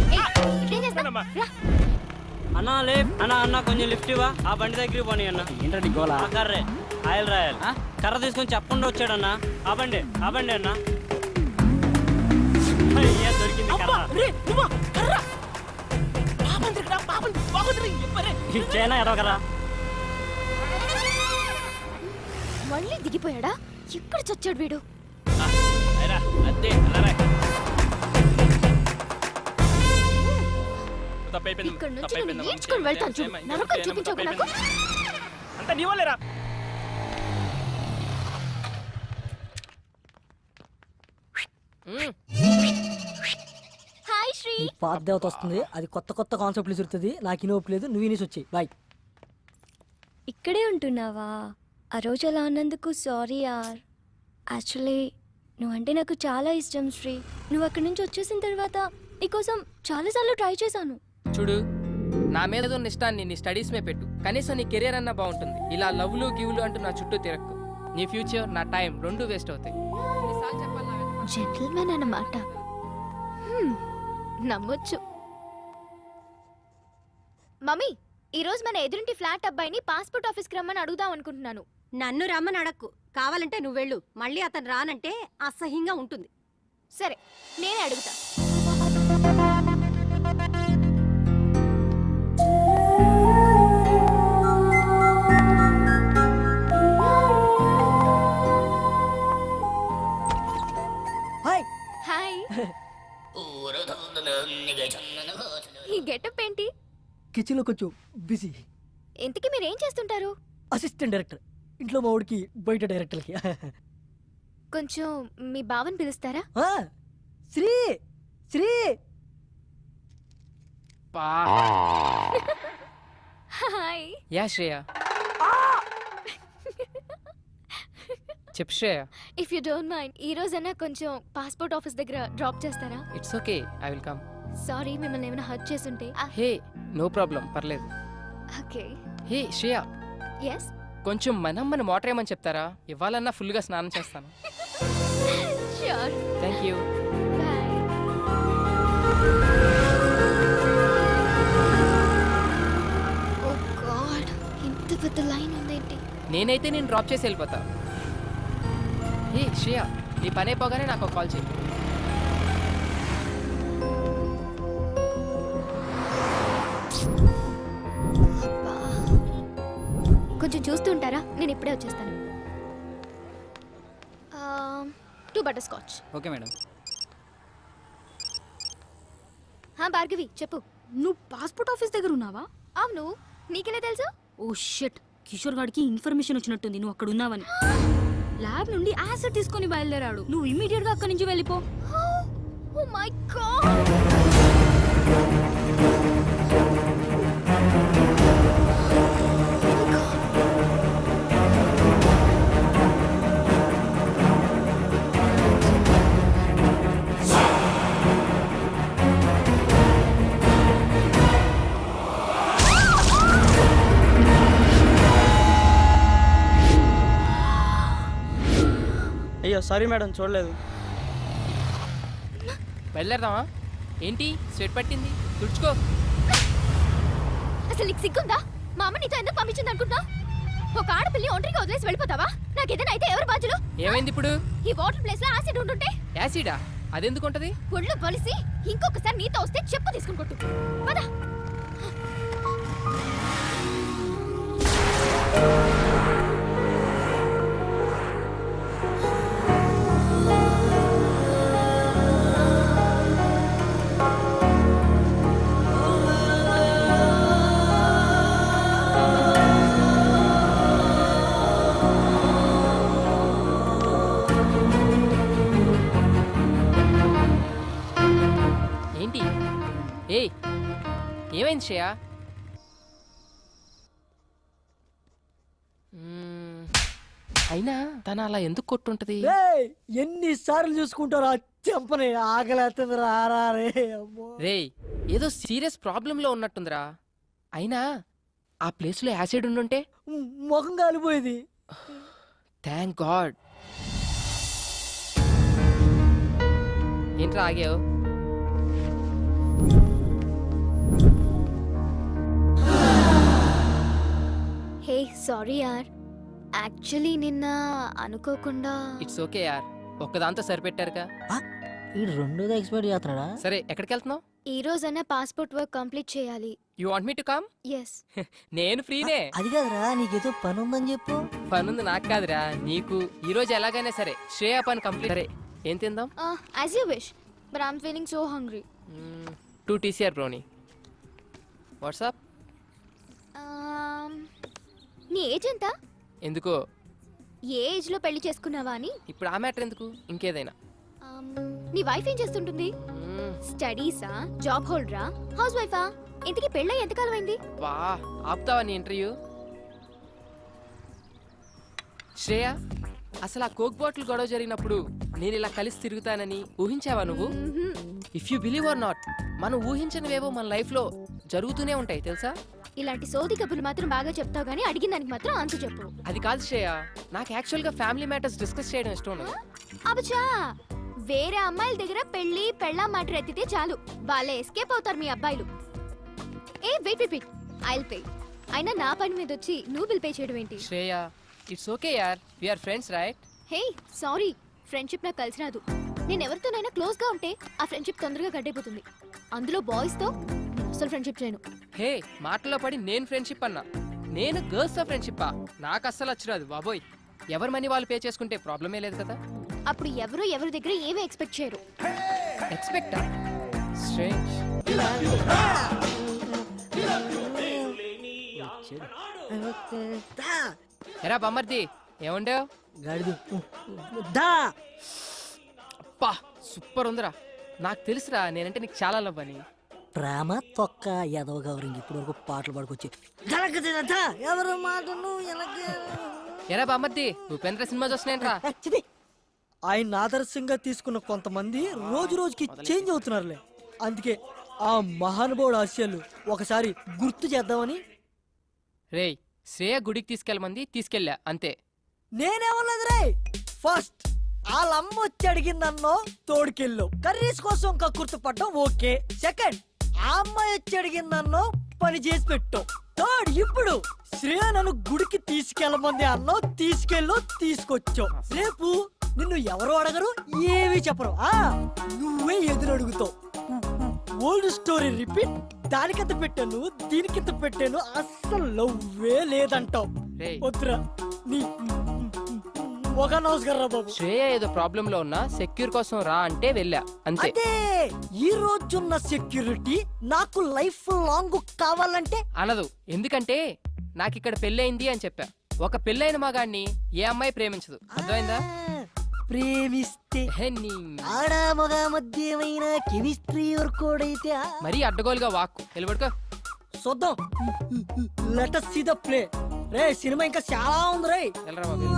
అన్నా లే అన్నా అన్న కొంచెం లిఫ్ట్ ఇవ్వా. ఆ బండి దగ్గరికి పోనీ అన్న. ఏంటండి గోలా? కర్రే ఆయిల్ రాయాలి. కర్ర తీసుకొని చెప్పకుండా వచ్చాడన్న. ఆ బండి అన్న. దొరికింది ఇచ్చేనా ఎడవ కదా. మళ్ళీ దిగిపోయాడా? ఎక్కడ చచ్చాడు వీడు? ఇక్కడ నుంచి నేను ఈడ్చుకొని వెళ్తాను చూడు. నరకం చూపించకు నాకు. అంత నీ వాళ్ళేరా. హాయ్ శ్రీ. ఈ పాత దేవత వస్తుంది, అది కొత్త కొత్త కాన్సెప్ట్లు చూస్తుంది. నాకు ఇనోపు లేదు, నువ్వు ఇనేసి వచ్చాయి. బాయ్. ఇక్కడే ఉంటున్నావా? ఆ రోజు అలా అన్నందుకు సారీ యార్. యాక్చువల్లీ నువ్వంటే నాకు చాలా ఇష్టం శ్రీ. నువ్వు అక్కడి నుంచి వచ్చేసిన తర్వాత నీకోసం చాలాసార్లు ట్రై చేశాను. చూడు, నా మీద ఉన్న ఇష్టాన్ని నీ స్టడీస్ మీద పెట్టు. కనీసం నీ కెరీర్ అన్నా బాగుంటుంది. ఇలా లవ్లు గివ్లు అంటూ నా చుట్టూ తిరక్కు. నీ ఫ్యూచర్ నా టైం రెండు వేస్ట్ అవుతాయి. జెంటిల్మెన్ అన్నమాట. నమ్మొచ్చు. మమ్మీ, ఈరోజు మన ఎదురింటి ఫ్లాట్ అబ్బాయిని పాస్పోర్ట్ ఆఫీస్కి రమ్మని అడుగుదాం అనుకుంటున్నాను. నన్ను రమ్మని అడక్కు, కావాలంటే నువ్వు వెళ్ళు. మళ్ళీ అతను రానంటే అసహ్యంగా ఉంటుంది. సరే, నేనే అడుగుతా. హాయ్. హాయ్. ఈ గెటప్ ఏంటి? కిచెన్ లో కొంచెం బిజీ. ఇంతకీ మీరేం చేస్తుంటారు? Assistant director. ఇంట్లో మా వాడికి, బయట డైరెక్టర్కి. కొంచెం మీ బావని పిలుస్తారా? శ్రీ శ్రీ. హాయ్. యా శ్రేయ. చెప్పు Shreya. If you don't mind, ఈ రోజైనా కొంచెం పాస్పోర్ట్ ఆఫీస్ దగ్గర డ్రాప్ చేస్తారా? It's okay, I will come. Sorry, మిమ్మల్ని ఏమైనా హర్ట్ చేసుంటే. హే నో ప్రాబ్లం, పర్లేదు. ఓకే. హే శ్రేయ, ఎస్. కొంచెం మనమ్మని మోటర్ ఏమని చెప్తారా? ఇవ్వాలన్నా ఫుల్గా స్నానం చేస్తాను. Sure. Thank you. Bye. Oh God, ఇంత పెద్ద లైన్ ఉందేంటి? నేనైతే నేను డ్రాప్ చేసి వెళ్ళిపోతా. హే శ్రేయ, నీ పని అయిపోగానే నాకు ఒక కాల్ చేయి. కొంచెం చూస్తూ ఉంటారా? నేను ఇప్పుడే వచ్చేస్తాను. 2 butter scotch. Okay madam. Bhargavi చెప్పు. నువ్వు పాస్పోర్ట్ ఆఫీస్ దగ్గర ఉన్నావా? అవును, నీకెలా తెలుసు? ఓ షిట్, కిషోర్ గాడికి ఇన్ఫర్మేషన్ వచ్చినట్టుంది నువ్వు అక్కడ ఉన్నావని. ల్యాబ్ నుండి యాసిడ్ తీసుకొని బయలుదేరాడు. నువ్వు ఇమీడియట్ గా అక్కడి నుంచి వెళ్ళిపో. Oh my God. అయ్యో సారీ మేడం, చూడలేదు. బయలుదేరదామా? ఏంటి స్వెట్ పట్టింది? తుడుచుకో. అసలు నీకు సిగ్గుందా? మా అమ్మ నీతో ఎందుకు పంపించింది అనుకుంటున్నా? ఒక ఆడపిల్లి ఒంటరిగా వదిలేసి వెళ్ళిపోతావా? నాకేదైనా అయితే ఎవరు బాధ్యులు? ఏమైంది ఇప్పుడు? ఈ వాటర్ ప్లేస్ లో యాసిడ్ ఉంటుంటే. యాసిడా? అదెందుకు ఉంటది? ఒళ్ళు బలిసి ఇంకొకసారి నీతో వస్తే చెప్పు తీసుకుని కొట్టు. పద. ఏమైంది శ్రేయ? అయినా తను అలా ఎందుకు కొట్టుంటది? ఎన్నిసార్లు చూసుకుంటారా చెంపని, ఆకలేస్తుంది రారా రే. రేయ్ ఏదో సీరియస్ ప్రాబ్లంలో ఉన్నట్టుందిరా. అయినా ఆ ప్లేస్లో యాసిడ్ ఉండుంటే ముఖం కాలిపోయేది. Thank God. ఏంట్రా ఆగావు? హే సారీ యార్, యాక్చువల్లీ నిన్న అనుకోకుండా. ఇట్స్ ఓకే యార్, ఒక్కదాంతో సరిపెట్టారుగా. ఈ రెండోది ఎక్స్పైర్ చేస్తున్నాడా? సరే ఎక్కడికి వెళ్తున్నావు? ఈ రోజైనా పాస్పోర్ట్ వర్క్ కంప్లీట్ చేయాలి. You want me to come? Yes. నేను ఫ్రీనే. అది కాదురా, నీకేదో పని ఉందని చెప్పు. పనుంది నాకు కాదురా నీకు. ఈ రోజు ఎలాగైనా సరే శ్రేయ పని కంప్లీట్. సరే ఏం తిందాం? As you wish, but I'm feeling so hungry. 2 TCR brownie. What's up? నీ ఏజ్ ఎంత? ఎందుకో? ఏ ఏజ్ లో పెళ్లి చేసుకున్నావా అని. ఇప్పుడు ఆ మ్యాటర్ ఎందుకు, ఇంకేదైనా. నీ వైఫ్ ఏం చేస్తుంటుంది? స్టడీసా, జాబ్ హోల్డరా, హౌస్ వైఫా? ఇంతకీ పెళ్ళై ఎంతకాలం అయింది? వా ఆపుతావా నీ ఇంటర్వ్యూ? శ్రేయ, అసలు ఆ కోక్ బాటిల్ గొడవ జరిగినప్పుడు నేను ఇలా కలిసి తిరుగుతానని ఊహించావా నువ్వు? If you believe are not, మనం ఊహించనివేవో మన లైఫ్ లో జరుగుతూనే ఉంటాయి తెలుసా. ఇలాంటి సోది కబుర్లు మాత్రం బాగా చెప్తావు గానీ అడిగిన దానికి మాత్రం ఆన్సర్ చెప్పు. అది కాదు శ్రేయ, నాకు యాక్చువల్ గా ఫ్యామిలీ మ్యాటర్స్ డిస్కస్ చేయడం ఇష్టం ఉండదు. అబ్బా, వేరే అమ్మాయిల దగ్గర పెళ్లి పెళ్ళా మ్యాటర్ ఎత్తితే చాలు, వాళ్ళే ఎస్కేప్ అవుతారు మీ అబ్బాయిలు. ఏ వెయిట్ వెయిట్, ఐల్ పే. అయినా నా పని మీద వచ్చి నువ్వు బిల్ పే చేయడం ఏంటి? శ్రేయ, ఇట్స్ ఓకే యార్, we are friends right? Hey sorry, friendship నాకు కలిసి రాదు. నేను ఎవరితోనైనా క్లోజ్ గా ఉంటే ఆ ఫ్రెండ్షిప్ తొందరగా గడ్డైపోతుంది. అందులో బాయ్స్ తో అసలు ఫ్రెండ్షిప్ చేయను. హే, మాటల్లో పడి నేను ఫ్రెండ్షిప్ అన్నా. నేను గర్ల్స్ తో ఫ్రెండ్షిప్ నాకు అస్సలు వచ్చిరాదు బాబోయ్. ఎవరి మనీ వాళ్ళు పే చేసుకుంటే ప్రాబ్లమే లేదు కదా. అప్పుడు ఎవరి దగ్గర ఏమీ ఎక్స్పెక్ట్ చేయరు. Expect strange. ఎరా బమ్మర్ది, ఏముండవు? అప్పా సూపర్ ఉందిరా. నాకు తెలుసురా నేనంటే నీకు చాలా లవ్ అని. ప్రేమ తొక్క ఎదవ గౌరింగ్ ఇప్పుడు వరకు పాటలు పాడుకొచ్చి ఎవరు మాటను. ఎరా బామ్మర్ది, ఉపేంద్ర సినిమా చూస్తున్నాయంట్రా. ఆయన ఆదర్శంగా తీసుకున్న కొంతమంది రోజు రోజుకి చేంజ్ అవుతున్నారులే. అందుకే ఆ మహానుభావుడు ఆశయాలు ఒకసారి గుర్తు చేద్దామని. రేయ్, శ్రేయ గుడికి తీసుకెళ్ళమంది, తీసుకెళ్ళా అంతే. నేనేమన్నది రే, ఫస్ట్ వాళ్ళమ్మ వచ్చి అడిగిందన్నో తోడుకెళ్ళు, కర్రీస్ కోసం కక్కుర్తి పడ్డం ఓకే. సెకండ్, ఆ అమ్మాయి వచ్చి అడిగిందన్నో పని చేసి పెట్టు. థర్డ్, ఇప్పుడు శ్రేయ నన్ను గుడికి తీసుకెళ్ళమంది అన్నో తీసుకెళ్ళు, తీసుకొచ్చావు. రేపు నిన్ను ఎవరు అడగరు, ఏమీ చెప్పరు, నువ్వే ఎదురు అడుగుతావు. Old story repeat. దానికింత పెట్టాను, దీనికింత పెట్టాను, అస్సలు లవ్వే లేదంటావు. వద్దురా నీ ఒక నమస్కారం బాబు. శ్రేయ ఏదో ప్రాబ్లం లో ఉన్నా సెక్యూర్ కోసం రా అంటే వెళ్ళా అంతే. ఈ రోజున్న సెక్యూరిటీ నాకు లైఫ్ లాంగ్ కావాలంటే అనదు. ఎందుకంటే నాకు ఇక్కడ పెళ్ళయింది అని చెప్పా. ఒక పెళ్ళైన మగాడిని ఏ అమ్మాయి ప్రేమించదు, అర్థమైందా? ప్రేమిస్తే ఆడ మగ మధ్య ఏమైనా కెమిస్ట్రీ వర్కౌట్ అయితే మరీ అడ్డగోలుగా వాక్కు నిలబడుకో. చూద్దాం, let us see the play. Ray cinema ఇంకా చాలా ఉంది రే. వెళ్ళరా బాబు.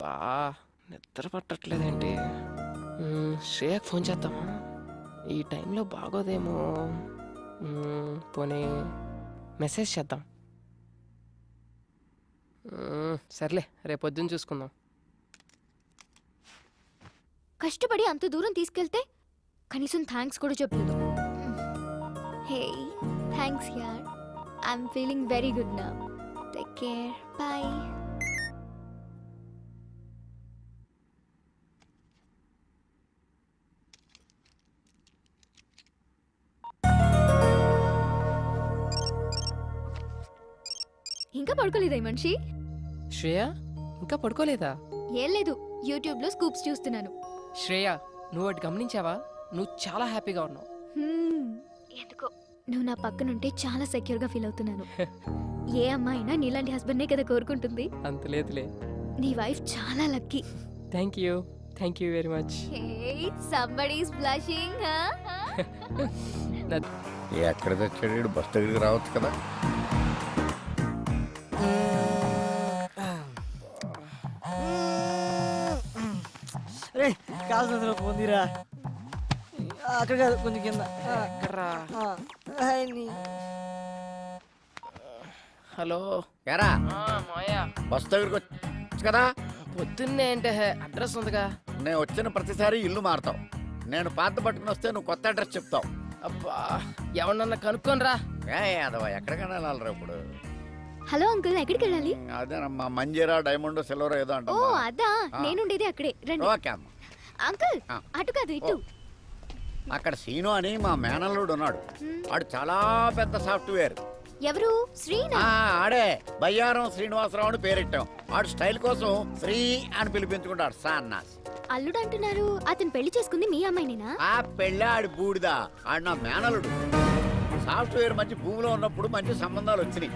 బా నిద్ర పట్టట్లేదేంటి? శ్రేయకు ఫోన్ చేద్దామా? ఈ టైంలో బాగోదేమో. పోనీ మెసేజ్ చేద్దాం. సర్లే, రేపు పొద్దున్న చూసుకుందాం. కష్టపడి అంత దూరం తీసుకెళ్తే కనీసం థ్యాంక్స్ కూడా చెప్పలేదు. హే థ్యాంక్స్ యార్, I'm feeling very good now. Take care, by. ఇంకా పడుకోలేదా ఈ మనిషి? శ్రేయ ఇంకా పడుకోలేదా? ఏం లేదు, యూట్యూబ్ లో స్కూప్స్ చూస్తున్నాను. శ్రేయ, నువ్వు వాటి గమనించావా? నువ్వు చాలా హ్యాపీగా ఉన్నావు. ఎందుకో నువ్వు నా పక్కనుంటే చాలా సెక్యూర్ గా ఫీల్ అవుతున్నాను. ఏ అమ్మాయినా నీలాంటి హస్బెండ్ నే కదా కోరుకుంటుంది. అంత లేదులే. నీ వైఫ్ చాలా lucky. Thank you. Thank you very much. Hey, somebody is blushing, huh? ఎక్కడ తెచ్చాడు బస్ దగ్గరికి రావచ్చు కదా. రే కాల్సిన పొందిరా అక్కడ కాదు కొంచెం కింద హలో ఎరా మాయా, బస్ దగ్గరికి వచ్చు కదా. పొద్దున్నే అంటే అడ్రస్ ఉందిగా. నేను వచ్చిన ప్రతిసారి ఇల్లు మారుతావు. నేను పాత పట్టుకుని వస్తే నువ్వు కొత్త అడ్రస్ చెప్తావు. అబ్బా, ఎవరన్నా కనుక్కొని రా. అదవా ఎక్కడికైనా వెళ్ళాలిరా ఇప్పుడు. హలో అంకుల్, ఎక్కడికి వెళ్ళాలి? అదేనమ్మా మంజీరా డైమండ్ సిల్వర్ ఏదో ఓ అంటావు. అదా, నేనుండేది అక్కడే. రండి. ఓకే అమ్మ. అంకుల్, అటు కాదు ఇటు. అక్కడ సీను అని మా మేనల్లుడు ఉన్నాడు. వాడు చాలా పెద్ద సాఫ్ట్వేర్. ఎవరు? శ్రీనా? ఆడే బయ్యారం శ్రీనివాసరావు అని పేరెట్టాం. వాడు స్టైల్ కోసం శ్రీ అని పిలిపించుకుంటాడు సాన్నాస్. అల్లుడు అంటున్నారు, అతను పెళ్లి చేసుకుంది మీ అమ్మాయినేనా? ఆ పెళ్ళాడి బూడిదా. ఆడు నా మేనలుడు. సాఫ్ట్వేర్ మంచి భూమిలో ఉన్నప్పుడు మంచి సంబంధాలు వచ్చినాయి.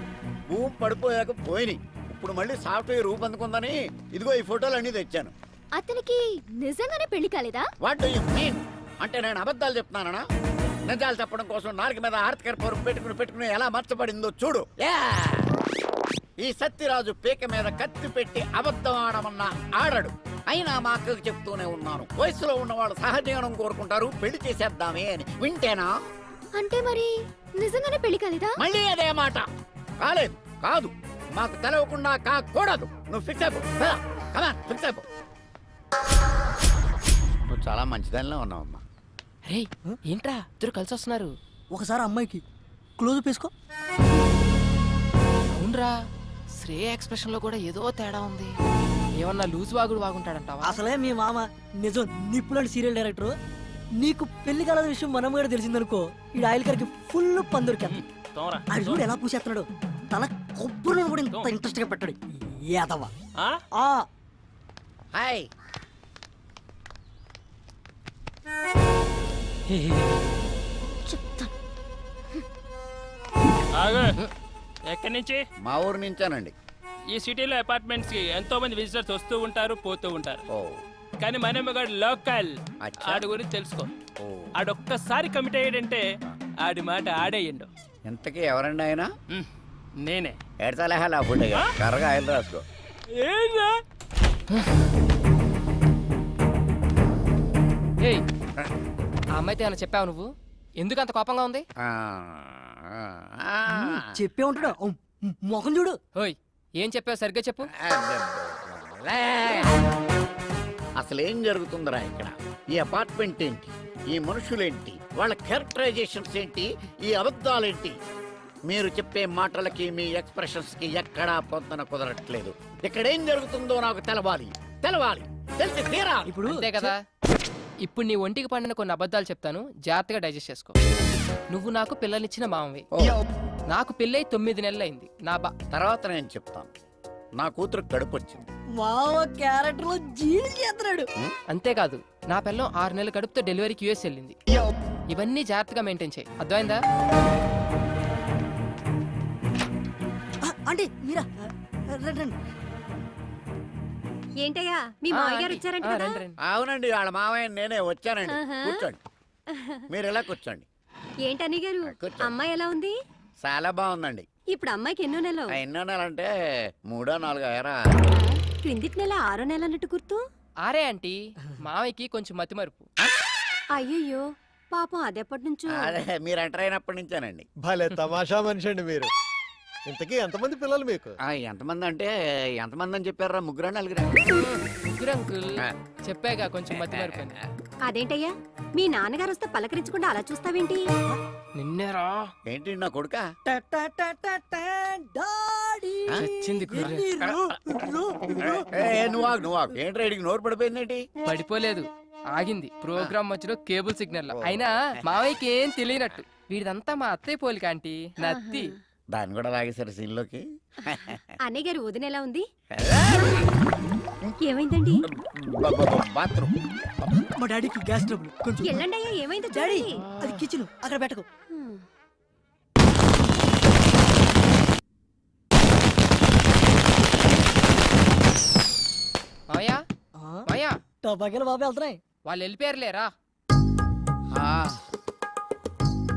భూమి పడిపోయాక పోయినాయి. ఇప్పుడు మళ్ళీ సాఫ్ట్వేర్ రూపొందుకుందని ఇదిగో ఈ ఫోటోలు అన్ని తెచ్చాను. అతనికి నిజంగానే పెళ్లి కాలేదా? What do you mean? అంటే నేను అబద్ధాలు చెప్తున్నానా? నిజాలు చెప్పడం కోసం నాలుగు మీద ఆర్తికర పరుపు పెట్టుకుని ఎలా మర్చబడిందో చూడు. ఈ సత్యరాజు పీక మీద కత్తి పెట్టి అబద్ధం ఆడమన్నా ఆడడు. అయినా మా అక్కకు చెప్తూనే ఉన్నాను, వయసులో ఉన్నవాళ్ళు సహజీవనం కోరుకుంటారు, పెళ్లి చేసేద్దామే అని. వింటేనా? అంటే మరి నిజంగానే పెళ్లి కాలేదా? మళ్ళీ అదే మాట. కాలేదు, కాదు, మాకు తెలవకుండా కాకూడదు. నువ్వు ఫిక్స్ అయిపో. ఫిక్స్ అయిపో. నువ్వు చాలా మంచిదానిలో ఉన్నావమ్మా. రే ఏంట్రా ఇద్దరు కలిసి వస్తున్నారు? ఒకసారి అమ్మాయికి క్లోజ్ వేసుకో. అవునరా, శ్రేయ ఎక్స్ప్రెషన్ లో కూడా ఏదో తేడా ఉంది. ఏమన్నా లూజ్ వాగుడు వాగుంటాడంటావా? అసలే మీ మామ నిజం నిప్పులాంటి సీరియల్ డైరెక్టర్. నీకు పెళ్లి కాల విషయం మనం కూడా తెలిసిందనుకో, ఈ ఆయిల్ కరికి ఫుల్ పందురికి. అది చూడు ఎలా పూసేస్తున్నాడు. తల కొబ్బరి కూడా ఇంత ఇంట్రెస్ట్ గా పెట్టాడు. ఏదవా హాయ్. ఎక్కడి నుంచి? మా ఊరు నుంచానండి. ఈ సిటీలో అపార్ట్మెంట్స్ కి ఎంతో మంది విజిటర్స్ వస్తూ ఉంటారు, పోతూ ఉంటారు. కానీ మనమ్మగాడు లోకల్. ఆడి గురించి తెలుసుకో. ఆడొక్కసారి కమిట్ అయ్యాడంటే ఆడి మాట ఆడేయండు. ఇంతకీ ఎవరండి ఆయన? నేనే. ఎడతలేహాలి ఆ ఫుడ్ కర్రగా ఆయిల్ రాసుకో. ఏయ్, ఆ అమ్మాయితో ఏమైనా చెప్పావు నువ్వు? ఎందుకు అంత కోపంగా ఉంది? చెప్పే ఉంటాడు. మొఖం చూడు. ఓయ్, ఏం చెప్పావు సరిగ్గా చెప్పు. అసలు ఏం జరుగుతుందిరా ఇక్కడ? ఈ అపార్ట్మెంట్ ఏంటి? ఈ మనుషులేంటి? వాళ్ళ క్యారెక్టరైజేషన్స్ ఏంటి? ఈ అబద్ధాలేంటి? మీరు చెప్పే మాటలకి మీ ఎక్స్ప్రెషన్స్ కి ఎక్కడా పొందన కుదరట్లేదు. ఇక్కడ ఏం జరుగుతుందో నాకు తెలవాలి. తెలిసి తీరా. ఇప్పుడు అంతే కదా. ఇప్పుడు నీ ఒంటికి పండిన కొన్ని అబద్ధాలు చెప్తాను, జాగ్రత్తగా డైజెస్ట్ చేసుకో. నువ్వు నాకు పిల్లనిచ్చిన మామవి. నాకు పెళ్ళై 9 నెలలు అయింది. తర్వాత నేను చెప్తాను. నా కూతురు కడుపు వచ్చింది. మావ క్యారెక్టర్ లో జీని చేస్తున్నాడు. అంతేకాదు, నా పిల్లం 6 నెలల కడుపుతో డెలివరీకి యూఎస్ వెళ్ళింది. ఇవన్నీ జాగ్రత్తగా మెయింటైన్ చేయి, అర్థమైందా? అంటే మీరా? ఏంటయ్యా మీ మావయ్య గారు వచ్చారంట కదా? అవునండి, వాళ్ళ మావయ్య నేనే వచ్చానండి. కూర్చోండి, మీరు ఇలా కూర్చోండి. ఏంటని గారు, అమ్మాయి ఎలా ఉంది? చాలా బాగుందండి. ఇప్పుడు అమ్మాయికి ఎన్నో నెల? ఎన్నో నెల అంటే 3 4 అయ్యారా? క్రిందిటి నెల 6 నెల అన్నట్టు గుర్తు. 6 ఆంటీ, మావయ్యకి కొంచెం మతిమరుపు. అయ్యయ్యో పాపం, అదెప్పటి నుంచో. అదే మీరు ఎంటర్ అయినప్పటి నుంచేనండి. భలే తమాషా మనిషి అండి మీరు. ఇంతకీ ఎంతమంది పిల్లలు మీకు? ఎంతమంది అంటే ఎంతమంది అని చెప్పారా? 3 4 ముగ్గురు అంకుల్. చెప్పాగా కొంచెం మతిమరుపు. అదేంటయ్యా, మీ నాన్నగారు వస్తే పలకరించకుండా అలా చూస్తావేంటి? నిన్నేరా? ఏంటి నా కొడుక? చచ్చింది నువ్వు ఏంటి రైడింగ్ నోరు పడిపోయిందేంటి? పడిపోలేదు, ఆగింది. ప్రోగ్రామ్ మధ్యలో కేబుల్ సిగ్నల్. అయినా మావయ్యకి ఏం తెలియనట్టు. వీడిదంతా మా అత్తయ్య పోలిక ఆంటీ, నత్తి. దాన్ని కూడా లాగేశారు సీన్లోకి. అన్నయ్య గారు వదిన ఎలా ఉంది? ఏమైందండి? బాత్రూమ్. మా డాడీకి గ్యాస్ ట్రబుల్. కొంచెం ఎల్లండి అయ్యా, ఏమైందో డాడీ. చూడండి. అది కిచెన్, అక్కడ పెట్టకు. మావయ్య, మావయ్య, టపాకాయలు బాబు వెళ్తున్నాయి. వాళ్ళు వెళ్ళిపోయారులేరా. ఆ,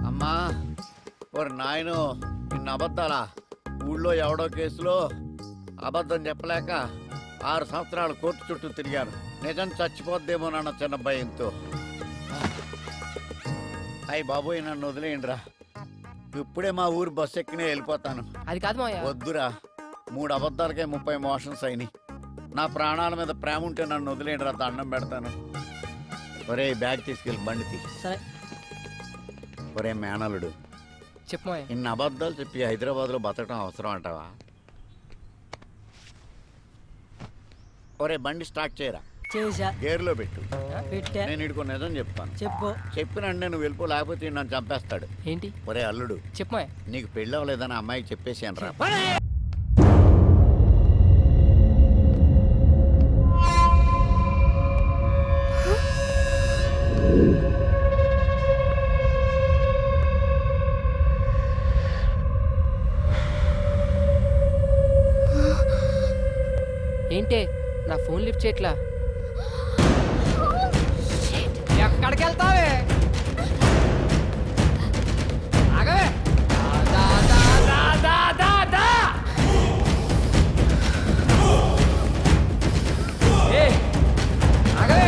అమ్మా ఓరి నాయను ఇన్ని అబద్ధాలా? ఊళ్ళో ఎవడో కేసులో అబద్ధం చెప్పలేక 6 సంవత్సరాలు కోర్టు చుట్టూ తిరిగాను. నిజం చచ్చిపోద్దేమోనన్న చిన్న భయంతో. అయ్యి బాబోయ్ నన్ను వదిలేయండిరా. ఇప్పుడే మా ఊరు బస్సు ఎక్కినే వెళ్ళిపోతాను. అది కాదు మావయ్య. వద్దురా, 3 అబద్ధాలకే 30 మోషన్స్ అయినాయి. నా ప్రాణాల మీద ప్రేమ ఉంటే నన్ను వదిలేయండిరా, దండం పెడతాను. ఒరే బ్యాగ్ తీసుకెళ్ళి బండి తీ. సరే. ఒరే మేనలుడు, చెప్పు మావయ్య. ఇన్ని అబద్ధాలు చెప్పి హైదరాబాద్లో బతకడం అవసరం అంటావా? ఒరే బండి స్టార్ట్ చేయరా. చేసా. గేర్లో పెట్టు. పెట్టా. నేను ఇడుకో నిజం చెప్తాను. చెప్పు. చెప్పినంటే నువ్వు వెళ్ళిపో, లేకపోతే ఈడు నన్ను చంపేస్తాడు. ఏంటి? ఒరే అల్లుడు, చెప్పు మావయ్య. నీకు పెళ్ళి అవ్వలేదని అమ్మాయికి చెప్పేసాను రా. ఏంటే నా ఫోన్ లిఫ్ట్ చేయట్లా? ఎక్కడికి వెళ్తావే? ఆగవే. దా, దా, దా, దా, దా, దా. ఏయ్, ఆగవే.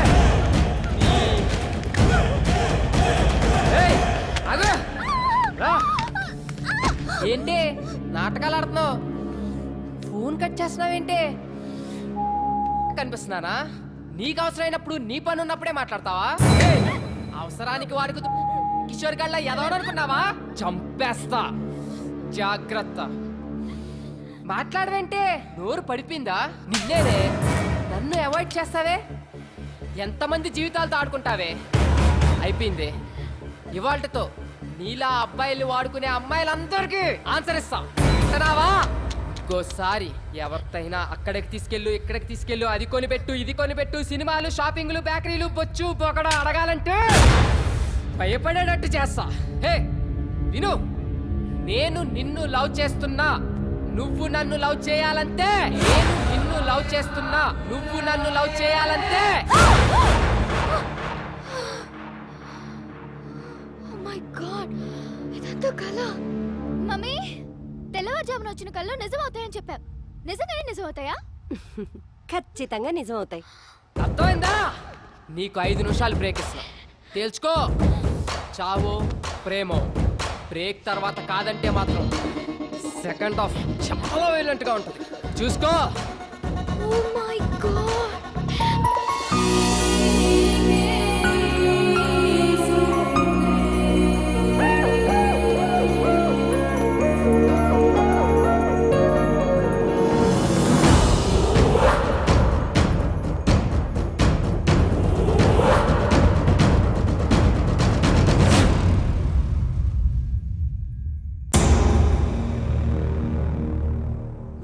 ఏయ్, ఆగవే. రా. ఏంటి నాటకాలు ఆడుతున్నావు? ఫోన్ కట్ చేస్తున్నావేంటి? కనిపిస్తున్నానా? నీకు అవసరమైనప్పుడు నీ పని ఉన్నప్పుడే మాట్లాడతావా? అవసరానికి వాడుకు కిషోర్ గళ్ళ ఎదవననుకున్నావా? చంపేస్తా, జాగ్రత్త. మాట్లాడవేంటే? నోరు పడిపోయిందా? నిన్నేనే నన్ను అవాయిడ్ చేస్తావే? ఎంతమంది జీవితాలతో ఆడుకుంటావే? అయిపోయింది. ఇవాళతో నీలా అబ్బాయిలు వాడుకునే అమ్మాయిలందరికీ ఆన్సర్ ఇస్తా. వింటున్నావా? ఇంకోసారి ఎవరితైనా అక్కడికి తీసుకెళ్ళు, ఇక్కడికి తీసుకెళ్ళు, అది కొనిపెట్టు, ఇది కొనిపెట్టు, సినిమాలు, షాపింగ్లు, బేకరీలు, బొచ్చు బొకడ అడగాలంటే భయపడేటట్టు చేస్తా. హే విను, నేను నిన్ను లవ్ చేస్తున్నా, నువ్వు నన్ను లవ్ చేయాలంతే. నేను నిన్ను లవ్ చేస్తున్నా, నువ్వు నన్ను లవ్ చేయాలంతే. Oh my God, ఇదంతా కల. మమ్మీ, తెల్లవారుజామున వచ్చిన కళ్ళు నిజం అవుతాయని చెప్పావు. నిజంగానే నిజం అవుతాయా? ఖచ్చితంగా నిజం అవుతాయి. అర్థమైందా? నీకు 5 నిమిషాలు బ్రేక్ ఇస్తా. తేల్చుకో. చావో ప్రేమో. బ్రేక్ తర్వాత కాదంటే మాత్రం సెకండ్ హాఫ్ చాలా వైలెంట్గా ఉంటుంది. చూసుకో. Oh my God.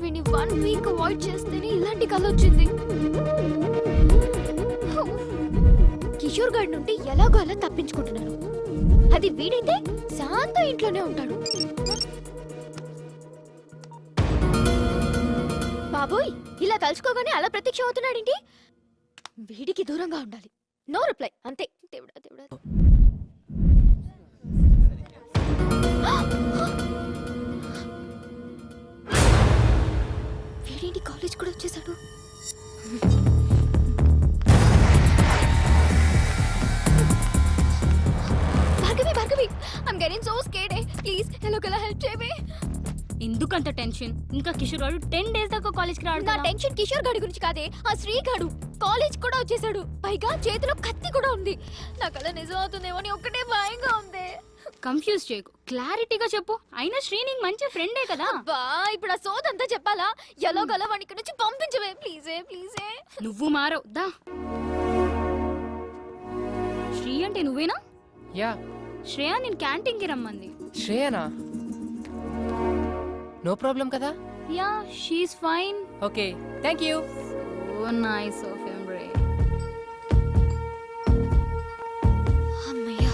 వీని 1 వీక్ అవాయిడ్ చేస్తేనే ఇలాంటి కళ వచ్చింది. కిషోర్ గారి నుండి ఎలాగో అలా తప్పించుకుంటున్నాను. అది వీడైతే శాంత ఇంట్లోనే ఉంటాడు. బాబోయ్, ఇలా తలుచుకోగానే అలా ప్రత్యక్షం అవుతున్నాడేంటి? వీడికి దూరంగా ఉండాలి. నో రిప్లై, అంతే. దేవుడా దేవుడా. వీడేంటి కాలేజ్ కూడా వచ్చేసాడు? Bhargavi, Bhargavi, I'm getting so scared. Please ఎలాగోలా హెల్ప్ చేయవే. ఎందుకంత టెన్షన్? ఇంకా కిషోర్ గారు 10 days దాకా కాలేజ్కి రాడు. నా టెన్షన్ కిషోర్ గాడి గురించి కాదే, ఆ శ్రీగాడు కాలేజ్ కూడా వచ్చేసాడు. పైగా చేతిలో కత్తి కూడా ఉంది. నాకు అలా నిజం అవుతుందేమో అని ఒక్కటే భయంగా ఉంది. కన్ఫ్యూజ్ చేయకు, క్లారిటీగా చెప్పు. అయినా శ్రీ నీకు మంచి ఫ్రెండే కదా. బా, ఇప్పుడు ఆ సోదంతా చెప్పాలా? ఎలాగోలా వాడిని ఇక్కడ నుంచి పంపించవే ప్లీజే, ప్లీజే. నువ్వు మారవు దా. శ్రీ అంటే నువ్వేనా? యా. శ్రేయ నేను క్యాంటీన్కి రమ్మంది. శ్రేయనా? నో ప్రాబ్లం కదా? Yeah, she's fine. Okay, thank you. So nice of him రే. అమ్మయ్యా.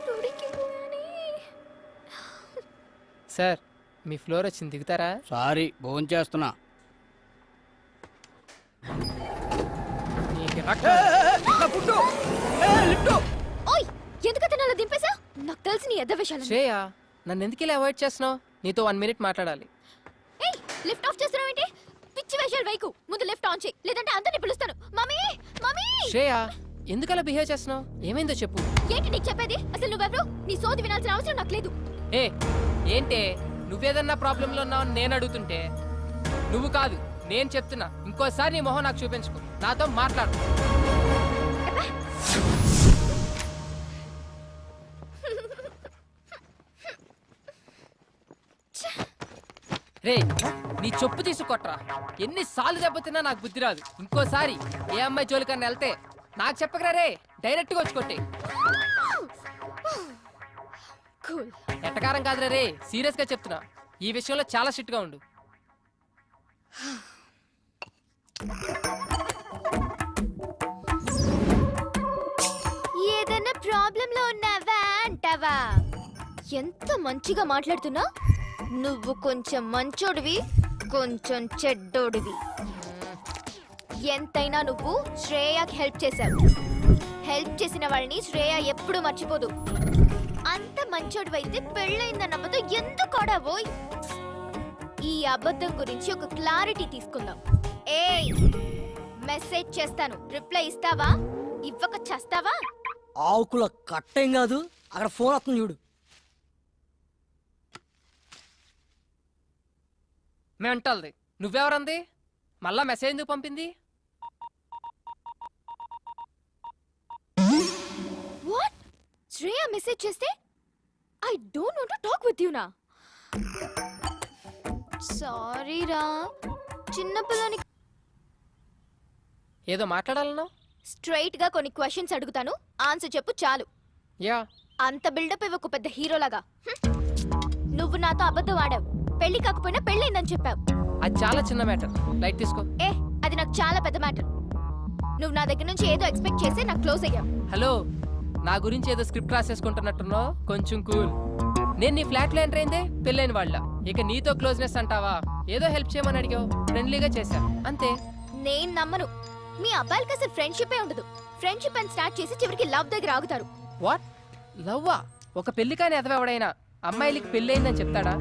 దొరికిపోయానే. సార్ మీ ఫ్లోర్ వచ్చింది, దిగుతారా? సారీ భోజనం చేస్తున్నా. నీకు రక్తం. ఓయ్ ఎందుకు తినాలో దింపేసా? నాకు తెలిసి నీ ఎద్ద విషయాలు. శ్రేయ, నన్ను ఎందుకు ఇలా అవాయిడ్ చేస్తున్నావు? నీతో 1 మినిట్ మాట్లాడాలి. ఏయ్ లిఫ్ట్ ఆఫ్ చేస్తున్నావేంటి? పిచ్చి వేషాలు వైకు. ముందు లిఫ్ట్ ఆన్ చేయి, లేదంటే అందరిని పిలుస్తాను. Mummy mummy. శ్రేయ, ఎందుకు అలా బిహేవ్ చేస్తున్నావు? ఏమైందో చెప్పు. ఏంటి నీకు చెప్పేది? అసలు నువ్వెవరు? నీ సోది వినాల్సిన అవసరం నాకు లేదు. ఏ ఏంటే, నువ్వేదన్నా ప్రాబ్లంలో ఉన్నావు నేను అడుగుతుంటే నువ్వు కాదు నేను చెప్తున్నా. ఇంకోసారి నీ మొహం నాకు చూపించుకో, నాతో మాట్లాడు. రే నీ చెప్పు తీసుకొట్రా. ఎన్నిసార్లు దెబ్బతిన్నా నాకు బుద్ధి రాదు. ఇంకోసారి ఏ అమ్మాయి జోలికన్నా వెళ్తే నాకు చెప్పకరా రే, డైరెక్ట్గా వచ్చి కొట్టే. ఎట్టకారం కాదురా రే, సీరియస్ గా చెప్తున్నా. ఈ విషయంలో చాలా స్ట్రిక్ట్ గా ఉండు. ఏదైనా ప్రాబ్లం లో ఉన్నావా అంటావా? ఎంత మంచిగా మాట్లాడుతున్నా. నువ్వు కొంచెం మంచోడివి, కొంచెం చెడ్డోడివి. ఎంతైనా నువ్వు శ్రేయకి హెల్ప్ చేశావు. హెల్ప్ చేసిన వాళ్ళని శ్రేయ ఎప్పుడు మర్చిపోదు. అంత మంచోడివైతే పెళ్ళైందన్న అబద్ధం ఎందుకు ఆడావోయ్? ఈ అబద్ధం గురించి ఒక క్లారిటీ తీసుకుందాం. ఏయ్ మెసేజ్ చేస్తాను, రిప్లై ఇస్తావా? ఇవ్వక చేస్తావా? ఆకుల కట్టేం కాదు, అక్కడ ఫోన్ వస్తుంది చూడు. మెంటల్ది. నువ్వెవరంది? మళ్ళా మెసేజ్ ఎందుకు పంపింది? వాట్? శ్రేయ మెసేజ్ చేస్తే I don't want to talk with you నా. సారీ రా, చిన్న పిల్లని. ఏదో మాట్లాడాలన్నా? స్ట్రైట్ గా కొన్ని క్వశ్చన్స్ అడుగుతాను, ఆన్సర్ చెప్పు చాలు. యా. అంత బిల్డప్ ఇవ్వకు పెద్ద హీరోలాగా. నువ్వు నాతో అబద్ధం ఆడావు. పెళ్లి కాకపోయినా పెళ్ళైందని చెప్పావు. అది చాలా చిన్న మ్యాటర్, లైట్ తీసుకో. ఏ అది నాకు చాలా పెద్ద మ్యాటర్. నువ్వు నా దగ్గర నుంచి ఏదో ఎక్స్పెక్ట్ చేసి నాకు క్లోజ్ అయ్యావు. హలో, నా గురించి ఏదో స్క్రిప్ట్ రాసేసుకుంటున్నట్టున్నావు. కొంచెం కూల్. నేను నీ ఫ్లాట్ లో ఎంటర్ అయిందే పెళ్ళైన వాళ్ళ. ఇక నీతో క్లోజ్నెస్ అంటావా? ఏదో హెల్ప్ చేయమని అడిగావు, ఫ్రెండ్లీగా చేశా, అంతే. నేను నమ్మను. మీ అబ్బాయిలకి అసలు ఫ్రెండ్షిపే ఉండదు. ఫ్రెండ్షిప్ అని స్టార్ట్ చేసి చివరికి లవ్ దగ్గర ఆగుతారు. వాట్? లవ్వా? ఒక పెళ్లి కాని ఎదవెవడైనా అమ్మాయిలకి పెళ్ళయిందని చెప్తాడా?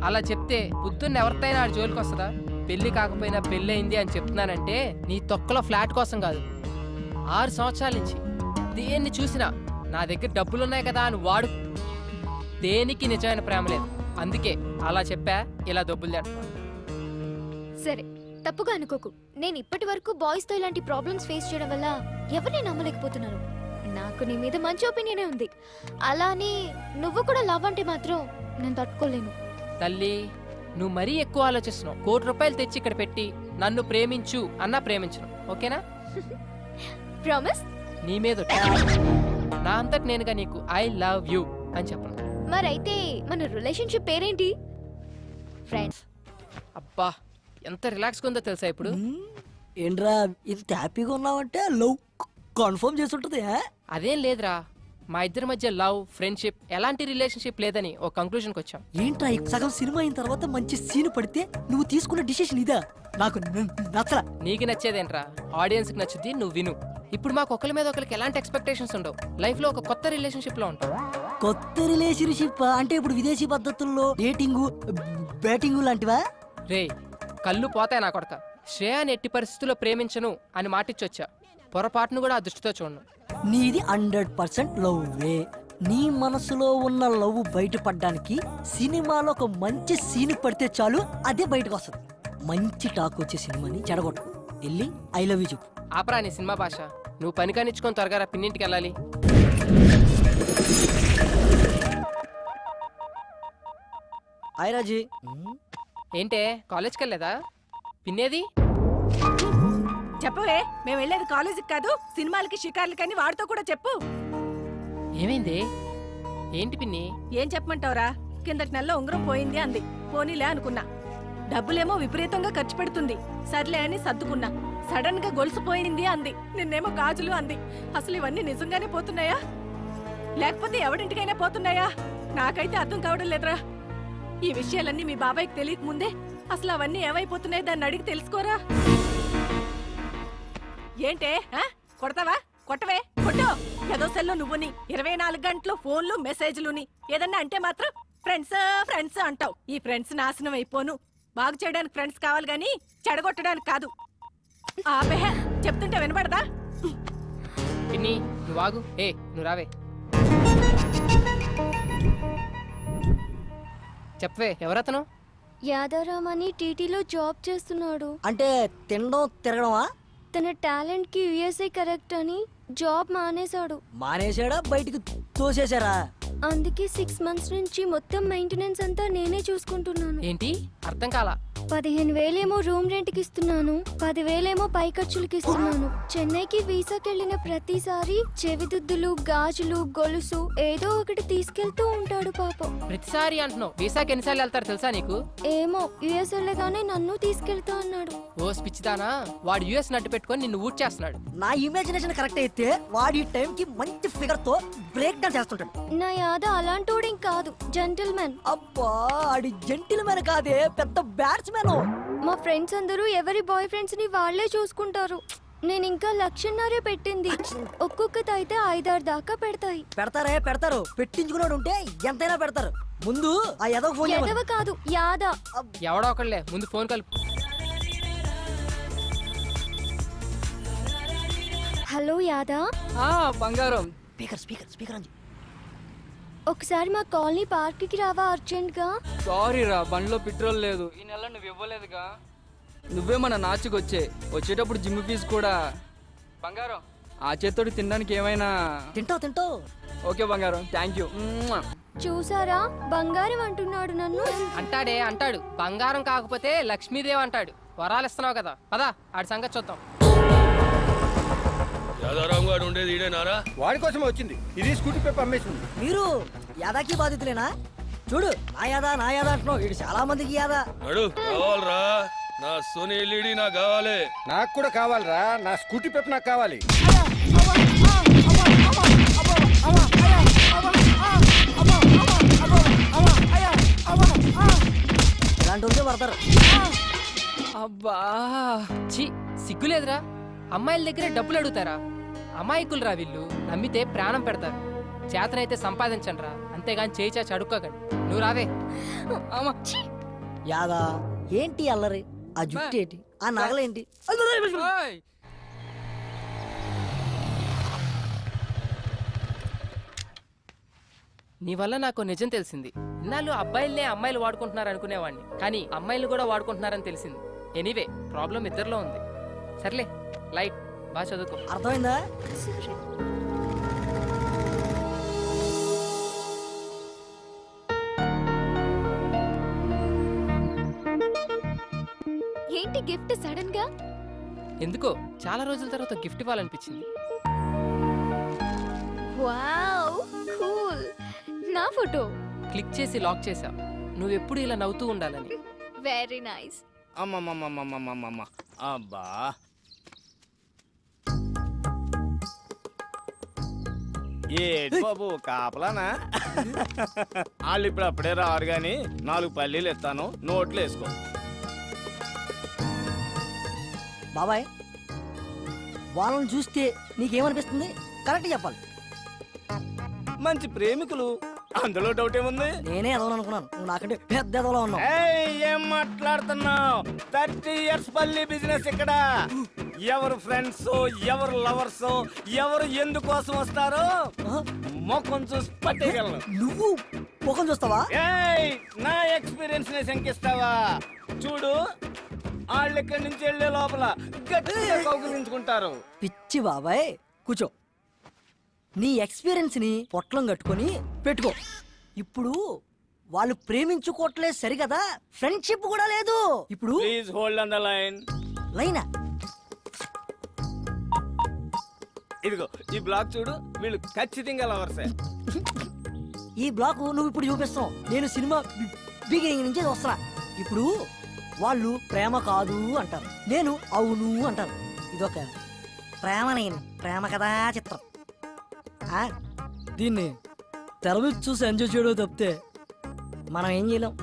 అలా చెప్తే పొద్దున్న ఎవరితైనా ఆడి జోలికి వస్తుందా? పెళ్లి కాకపోయినా పెళ్ళయింది అని చెప్తున్నానంటే నీ తొక్కలో ఫ్లాట్ కోసం కాదు. 6 సంవత్సరాల నుంచి దేన్ని చూసినా నా దగ్గర డబ్బులున్నాయి కదా అని వాడు. దేనికి నిజమైన ప్రేమ లేదు. అందుకే అలా చెప్పా, ఇలా డబ్బులు చేస్తా. సరే తప్పుగా అనుకోకు. నేను ఇప్పటి వరకు బాయ్స్ తో ఇలాంటి ప్రాబ్లమ్స్ ఫేస్ చేయడం వల్ల ఎవరిని నమ్మలేకపోతున్నాను. నాకు నీ మీద మంచి ఒపీనియనే ఉంది. అలానే నువ్వు కూడా లవ్ అంటే మాత్రం నేను తట్టుకోలేను. తల్లి, నువ్వు మరీ ఎక్కువ ఆలోచిస్తున్నావు. 1 కోటి రూపాయలు తెచ్చి ఇక్కడ పెట్టి నన్ను ప్రేమించు అన్నా ప్రేమించను, ఓకేనా? ప్రామిస్? నీ మీద నా అంతటి నేనుగా నీకు ఐ లవ్ యూ అని చెప్పను. మరైతే మన రిలేషన్షిప్ పేరేంటి? ఫ్రెండ్స్. అబ్బా ఎంత రిలాక్స్గా ఉందో తెలుసా ఇప్పుడు. ఏంట్రా ఇంత హ్యాపీగా ఉన్నావంటే లవ్ కన్ఫర్మ్ చేస్తుంటది. అదేం లేదురా, మా ఇద్దరి మధ్య లవ్, ఫ్రెండ్షిప్, ఎలాంటి రిలేషన్షిప్ లేదని ఒక కంక్లూజన్కి వచ్చాం. ఏంట్రా సగం సినిమా అయిన తర్వాత మంచి సీన్ పడితే నువ్వు తీసుకున్న డిసిషన్ ఇదా? నాకు నచ్చలా. నీకు నచ్చేదేంట్రా, ఆడియన్స్కి నచ్చుద్ది, నువ్వు విను. ఇప్పుడు మాకు ఒకరి మీద ఒకరికి ఎలాంటి ఎక్స్పెక్టేషన్స్ ఉండవు. లైఫ్లో ఒక కొత్త రిలేషన్షిప్ లో ఉంటాం. కొత్త రిలేషన్షిప్ అంటే ఇప్పుడు విదేశీ పద్ధతుల్లో డేటింగ్, బ్యాటింగ్ లాంటివా? రే కళ్ళు పోతాయి నా కొడక. శ్రేయాని ఎట్టి పరిస్థితుల్లో ప్రేమించను అని మాటిచ్చొచ్చా. పొరపాటును కూడా ఆ దృష్టితో చూడను. నీది 100% లవ్వే. నీ మనసులో ఉన్న లవ్ బయటపడడానికి సినిమాలో ఒక మంచి సీన్ పడితే చాలు, అదే బయటకు వస్తుంది. మంచి టాక్ వచ్చే సినిమాని చెడగొట్టుకో. వెళ్ళి ఐ లవ్ యూ చెప్పు. ఆపరా నీ సినిమా భాష. నువ్వు పని కానిచ్చుకొని త్వరగా రా, పిన్నింటికి వెళ్ళాలి. హాయ్ రాజీ. ఏంటే కాలేజ్కి వెళ్ళలేదా? పిన్నేది? చెప్పవే, మేము వెళ్ళేది కాలేజీకి కాదు, సినిమాలకి షికార్లకని వాడితో కూడా చెప్పు. ఏమైంది? ఏంటి పిన్ని? ఏం చెప్పమంటావురా? కిందటి నెలలో ఉంగరం పోయింది అంది. పోనీలే అనుకున్నా. డబ్బులేమో విపరీతంగా ఖర్చు పెడుతుంది. సర్లే అని సర్దుకున్నా. సడన్ గా గొలుసు పోయింది అంది. నిన్నేమో గాజులు అంది. అసలు ఇవన్నీ నిజంగానే పోతున్నాయా? లేకపోతే ఎవడింటికైనా పోతున్నాయా? నాకైతే అర్థం కావడం లేదురా. ఈ విషయాలన్నీ మీ బాబాయ్కి తెలియక ముందే అసలు అవన్నీ ఏమైపోతున్నాయి దాన్ని అడిగి తెలుసుకోరా. ఏంటే కొడతావా? కొట్టవే, కొట్టు. ఏదో సెల్లో నువ్వుని 24 గంటలు ఫోన్లు మెసేజ్లుని ఏదన్నా అంటే మాత్రం ఫ్రెండ్స్ ఫ్రెండ్స్ అంటావు. ఈ ఫ్రెండ్స్ నాశనం అయిపోను. బాగు చేయడానికి ఫ్రెండ్స్ కావాలి గాని చెడగొట్టడానికి కాదు. ఆపే, చెప్తుంటే వినపడదా? పిన్ని నువ్వు ఆగు. నువ్వు రావే. చెప్పవే, ఎవరతను? యాదారాం అని టీటీలో జాబ్ చేస్తున్నాడు. అంటే తినడం తిరగడమా? తన టాలెంట్ కి యుఎస్ఏ కరెక్ట్ అని జాబ్ మానేశాడు. మానేశాడా? బయటికి తోసేశారా? అందుకే 6 months నుంచి మొత్తం మెయింటెనెన్స్ అంతా నేనే చూసుకుంటున్నాను. ఏంటి? అర్థం కాలా. 15,000 ఏమో రూమ్ రెంట్ కి ఇస్తున్నాను, 10,000 ఏమో పై ఖర్చులకి ఇస్తున్నాను. చెన్నైకి వీసాకి వెళ్ళిన ప్రతిసారి చెవిదుద్దులు, గాజులు, గొలుసు ఏదో ఒకటి తీసుకెళ్తూ ఉంటాడు పాపం. ప్రతిసారి అంటున్నావు. వీసాకి ఎన్నిసార్లు వెళ్తారు తెలుసా నీకు? ఏమో, యుఎస్ వెళ్ళగానే నన్ను తీసుకెళ్తా అన్నాడు. ఓ పిచ్చిదానా, వాడు యుఎస్ నట్టు పెట్టుకొని నిన్ను ఊట్ చేస్తున్నాడు. నా ఇమాజినేషన్ కరెక్ట్ అయితే వాడి టైం కి మంచి ఫిగర్ తో బ్రేక్ డాన్స్ చేస్తుంటాడు. నా యాద అలాంటోడేం కాదు, జెంటిల్మెన్. అబ్బా, ఆడి జెంటిల్మెన్ కాదే, పెద్ద బ్యాట్స్మెన్. మా ఫ్రెండ్స్ అందరూ ఎవరి బాయ్ ఫ్రెండ్స్ ని వాళ్లే చూసుకుంటారు. నేను ఇంకా 1,00,000 పెట్టింది. ఒక్కొక్కటి అయితే 5-6 దాకా పెడతాయి. పెడతారు. పెట్టించుకున్నాడు ఉంటే ఎంతైనా పెడతారు. ముందు ఆ ఎదవ ఫోన్ ఎదవ కాదు, యాద. ఎవడో ఒకళ్ళే, ముందు ఫోన్ కలుపు. హలో యాదా. బంగారం. స్పీకర్ అంజి. ఒకసారి మా కాలనీ పార్క్ కి రావా అర్జెంట్ గా? సారీ రా, బండిలో పెట్రోల్ లేదు. ఈ నెల నువ్వు ఇవ్వలేదుగా. నువ్వే మన నాచుకు వచ్చేటప్పుడు జిమ్ ఫీజు కూడా. బంగారం, ఆ చేత్తోటి తినడానికి ఏమైనా తింటావు. ఓకే బంగారం, థ్యాంక్ యూ. చూసారా, బంగారం అంటున్నాడు నన్ను. అంటాడు. బంగారం కాకపోతే లక్ష్మీదేవి అంటాడు. వరాలు ఇస్తున్నావు కదా, పదా ఆడి సంగతి చూద్దాం. యాదారాం గారు ఉండేది ఈడేనారా? వాడి కోసమే వచ్చింది. ఇది స్కూటీ పేపర్ అమ్మేసింది. మీరు యాదాకి బాధితులేనా? చూడు, నా యాదా అంటున్నావు. వీడు చాలా మందికి యాదా. నడు, కావాలరా నా సోనీ ఎల్ఈడి నాకు కావాలి. నాకు కూడా కావాలరా, నా స్కూటీ పేపర్ నాకు కావాలి. ఇలాంటి పడతారు. అబ్బా ఛీ, సిగ్గులేదురా. అమ్మాయిల దగ్గరే డబ్బులు అడుగుతారా? అమాయకులు రా వీళ్ళు. నమ్మితే ప్రాణం పెడతారు. చేతనైతే సంపాదించండి రా, అంతేగాని చేయి చాచి అడుక్కోకండి. నువ్వు రావే. యాదా ఏంటి అల్లరి? ఆ జుట్టు ఏంటి? ఆ నగలేంటి? నీ వల్ల నాకు నిజం తెలిసింది. ఇన్నాళ్ళు అబ్బాయిలనే అమ్మాయిలు వాడుకుంటున్నారు అనుకునేవాడిని, కానీ అమ్మాయిలు కూడా వాడుకుంటున్నారని తెలిసింది. ఎనీవే, ప్రాబ్లం ఇద్దరిలో ఉంది. సర్లే, లైట్ బాగా చదువుకో. అర్థమైందా? ఏంటి గిఫ్ట్ సడన్ గా? ఎందుకో చాలా రోజుల తర్వాత గిఫ్ట్ ఇవ్వాలనిపించింది. Wow, cool. నా ఫోటో క్లిక్ చేసి లాక్ చేసా. నువ్వెప్పుడు ఇలా నవ్వుతూ ఉండాలని. Very nice. అమ్మమ్మమ్మమ్మమ్మమ్మమ్మ, అబ్బా ఏటి బాబు కాపలానా? వాళ్ళు ఇప్పుడు అప్పుడే రారు గాని 4 పల్లీలు ఇస్తాను, నోట్లు వేసుకో. బాబాయ్, వాళ్ళని చూస్తే నీకేమనిపిస్తుంది? కరెక్ట్ చెప్పాలి. మంచి ప్రేమికులు, అందులో డౌట్ ఏముంది? నేనే ఎదవనుకున్నాను, నువ్వు నాకంటే పెద్ద ఎదవలో ఉన్నావు. ఏం మాట్లాడుతున్నావు? 30 years పల్లి బిజినెస్ ఇక్కడ. ఎవరు ఫ్రెండ్స్, ఎవరు లవర్స్, ఎవరు ఎందుకోసం వస్తారో ముఖం చూసి పట్టేయగలను. నువ్వు ముఖం చూస్తావా? నా ఎక్స్పీరియన్స్ ని శంకిస్తావా? చూడు, వాళ్ళు ఇక్కడి నుంచి వెళ్లే లోపల గట్టిగా కౌగిలించుకుంటారు. పిచ్చి బాబాయ్, కూర్చో. నీ ఎక్స్పీరియన్స్ ని పొట్లం కట్టుకొని పెట్టుకో. ఇప్పుడు వాళ్ళు ప్రేమించుకోవట్లేదు సరికదా, ఫ్రెండ్షిప్ కూడా లేదు. ఇప్పుడు please hold on the line. లైనా? ఇదిగో ఈ బ్లాక్ చూడు, వీళ్ళు ఖచ్చితంగా లవర్సే. ఈ బ్లాక్ నువ్వు ఇప్పుడు చూపిస్తావు. నేను సినిమా బిగినింగ్ నుంచి వస్తున్నా. ఇప్పుడు వాళ్ళు ప్రేమ కాదు అంటారు, నేను అవును అంటాను. ఇదొక ప్రేమ కథా చిత్రం. దీన్ని తెర మీద చూసి ఎంజాయ్ చేయడం తప్పితే మనం ఏం చేయలేం.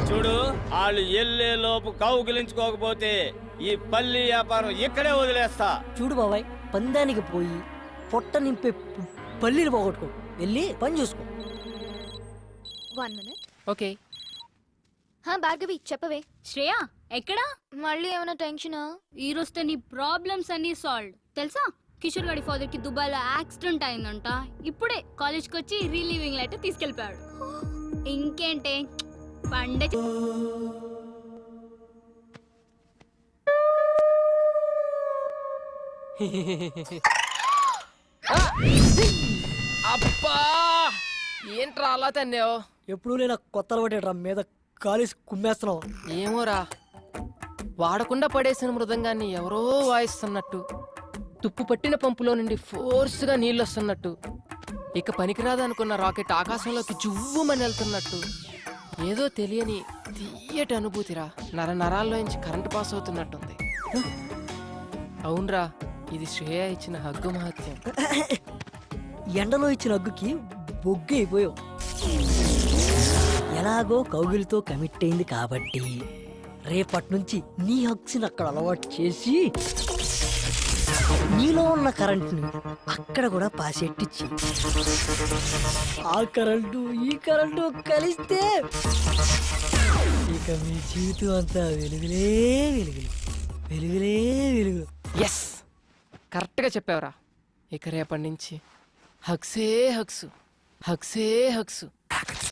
చూడు వాళ్ళు ఎల్లే లోపు కౌగిలించుకోకపోతే ఈ పల్లి వ్యాపారం ఇక్కడే వదిలేస్తా. చూడు బాబాయ్, పందానికి పోయి పొట్ట నింపే పల్లీలు పోగొట్టుకో, వెళ్ళి పని చూసుకో. 1 minute. ఓకే. భార్గవి చెప్పవే. శ్రేయ ఎక్కడా? మళ్ళీ ఏమైనా టెన్షనా? ఈ రోజుతో నీ ప్రాబ్లమ్స్ అన్ని సాల్వ్. తెలుసా, కిషోర్ గారి ఫాదర్ కి దుబాయ్ లో యాక్సిడెంట్ అయిందంట. ఇప్పుడే కాలేజ్కి వచ్చి రిలీవింగ్ లెటర్ తీసుకెళ్ళిపోయాడు. ఇంకేంటే పండగ. అబ్బా ఏంట్రా అలా తన్నావు? ఎప్పుడు నేను కొత్త అలవాటు మీద కాలేసి కుమ్మేస్తున్నావు. ఏమోరా, వాడకుండా పడేసిన మృదంగాన్ని ఎవరో వాయిస్తున్నట్టు, తుప్పు పట్టిన పంపులో నుండి ఫోర్స్గా నీళ్ళు వస్తున్నట్టు, ఇక పనికిరాదు అనుకున్న రాకెట్ ఆకాశంలోకి జువ్వుమని వెళ్తున్నట్టు, ఏదో తెలియని తీయటి అనుభూతిరా. నరాల్లోంచి కరెంటు పాస్ అవుతున్నట్టుంది. అవునరా, ఇది శ్రేయ ఇచ్చిన హగ్గు మహత్యం. ఎండలో ఇచ్చిన హగ్గుకి బొగ్గు అయిపోయావు. ఎలాగో కౌగిలితో కమిట్ అయింది కాబట్టి రేపటి నుంచి నీ హగ్స్ని అక్కడ అలవాటు చేసి నీలో ఉన్న కరెంట్ని అక్కడ కూడా పాసెట్టిచ్చి ఆ కరెంటు ఈ కరెంటు కలిస్తే ఇక మీ జీవితం అంతా వెలుగులే వెలుగులు, వెలుగులే వెలుగులు. ఎస్, కరెక్ట్గా చెప్పావురా. ఇక రేపటి నుంచి హగ్సే హగ్స్, హగ్సే హగ్స్.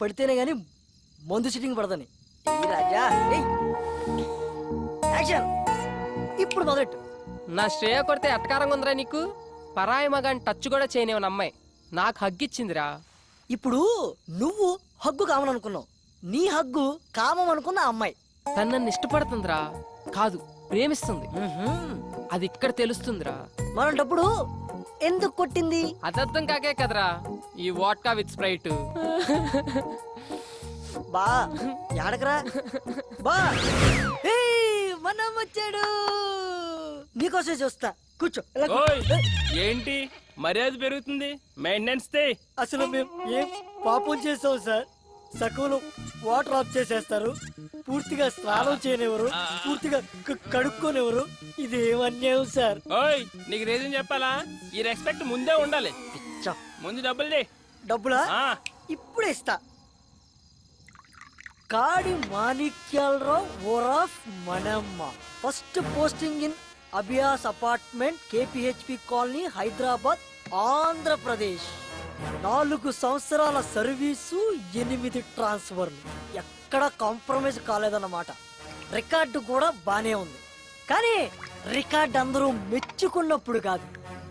పడితేనే గాని మందు సిట్టింగ్ పడదని. రాజా యాక్షన్, ఇప్పుడు మొదలెట్టు. నా శ్రేయ కొడితే ఎట్టకారంగా ఉందిరా నీకు? పరాయి మగాని టచ్ కూడా చేయనివని అమ్మాయి నాకు హగ్గిచ్చిందిరా. ఇప్పుడు నువ్వు హగ్గు కామననుకున్నావు, నీ హగ్గు కామం అనుకున్న అమ్మాయి తను నన్ను ఇష్టపడుతుందిరా, కాదు ప్రేమిస్తుంది. అది ఇక్కడ తెలుస్తుందిరా. మరంటప్పుడు ఎందుకు కొట్టింది? అదర్థం కాకే కదరా ఈ వాట్కా విత్ స్ప్రైట్. బా యాడకరా బా, మనం వచ్చాడు, నీకోసం చూస్తా, కూర్చో. ఓయ్, ఏంటి మర్యాద పెరుగుతుంది? మెయింటెనెన్స్ తే. అసలు మేము ఏం పాపం చేసాం సార్? సకులు వాటర్ ఆఫ్ చేసేస్తారు, పూర్తిగా స్నానం చేయనివ్వరు, పూర్తిగా కడుక్కోనివ్వరు. ఇది ఏమన్యాయం సార్? ఓయ్, నీకు రీజన్ చెప్పాలా? ఈ రెస్పెక్ట్ ముందే ఉండాలి. ముందు డబ్బులు దే. డబ్బులా? ఇప్పుడే ఇస్తా. కాడి మాణిక్యాలరావు ఓరాఫ్ మనమ్మ, first posting in Abhyas apartment, KPHP colony, Hyderabad, Andhra Pradesh. 4 సంవత్సరాల సర్వీసు, 8 ట్రాన్స్ఫర్లు. ఎక్కడ కాంప్రమైజ్ కాలేదన్నమాట. రికార్డు కూడా బానే ఉంది, కానీ రికార్డు అందరూ మెచ్చుకున్నప్పుడు కాదు,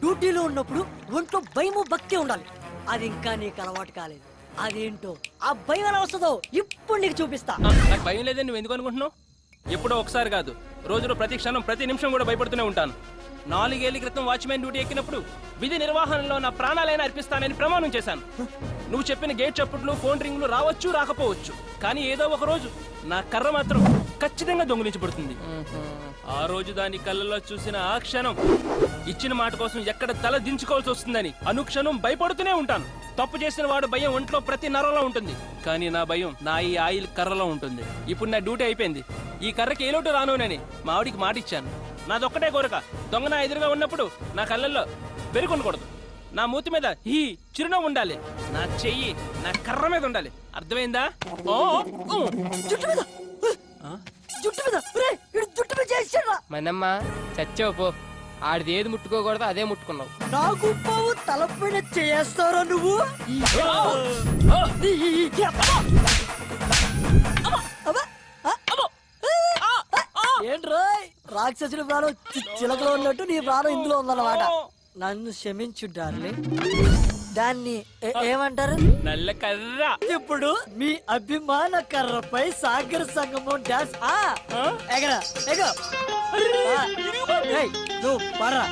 డ్యూటీలో ఉన్నప్పుడు ఒంట్లో భయము భక్తి ఉండాలి. అది ఇంకా నీకు అలవాటు కాలేదు. అదేంటో ఆ భయం ఎలా వస్తుందో ఇప్పుడు నీకు చూపిస్తా. నాకు భయం లేదని నువ్వు ఎందుకు అనుకుంటున్నావు? ఎప్పుడో ఒకసారి కాదు, రోజులో ప్రతి క్షణం ప్రతి నిమిషం కూడా భయపడుతూనే ఉంటాను. 4 ఏళ్ల క్రితం వాచ్మెన్ డ్యూటీ ఎక్కినప్పుడు విధి నిర్వహణలో నా ప్రాణాలైనా అర్పిస్తానని ప్రమాణం చేశాను. నువ్వు చెప్పిన గేట్ చప్పుట్లు, ఫోన్ రింగులు రావచ్చు రాకపోవచ్చు, కానీ ఏదో ఒక రోజు నా కర్ర మాత్రం ఖచ్చితంగా దొంగిలించబడుతుంది. ఆ రోజు దాని కళ్ళలో చూసిన ఆ క్షణం ఇచ్చిన మాట కోసం ఎక్కడ తల దించుకోవాల్సి వస్తుందని అనుక్షణం భయపడుతూనే ఉంటాను. తప్పు చేసిన వాడు భయం ఒంట్లో ప్రతి నరంలో ఉంటుంది, కానీ నా భయం నా ఈ ఆయిల్ కర్రలో ఉంటుంది. ఇప్పుడు నా డ్యూటీ అయిపోయింది, ఈ కర్రకి ఏ లోటు రానునని మా ఆవిడికి మాట ఇచ్చాను. నాదొక్కటే కోరిక, దొంగ నా ఎదురుగా ఉన్నప్పుడు నా కళ్ళల్లో బెరుకొనకూడదు, నా మూతి మీద ఈ చిరునవ్వు ఉండాలి, నా చెయ్యి నా కర్ర మీద ఉండాలి. అర్థమైందా? జుట్టు మీద జుట్టు మీద జుట్టు మీద చేసాడా? మనమ్మ చచ్చావు పో, ఆడిది ఏది ముట్టుకోకూడదు అదే ముట్టుకున్నావు. నాకు పావు తలపైన చేస్తారా నువ్వు? ఏంట్రా రాక్షసుడి ప్రాణం చిలకలో ఉన్నట్టు నీ ప్రాణం ఇందులో ఉందన్నమాట. నన్ను క్షమించు డార్లింగ్. దాన్ని ఏమంటారు? నల్ల కర్ర. ఇప్పుడు మీ అభిమాన కర్రపై సాగర సంగమం డాన్స్. ఎగరా ఎగో నువ్వు పరా.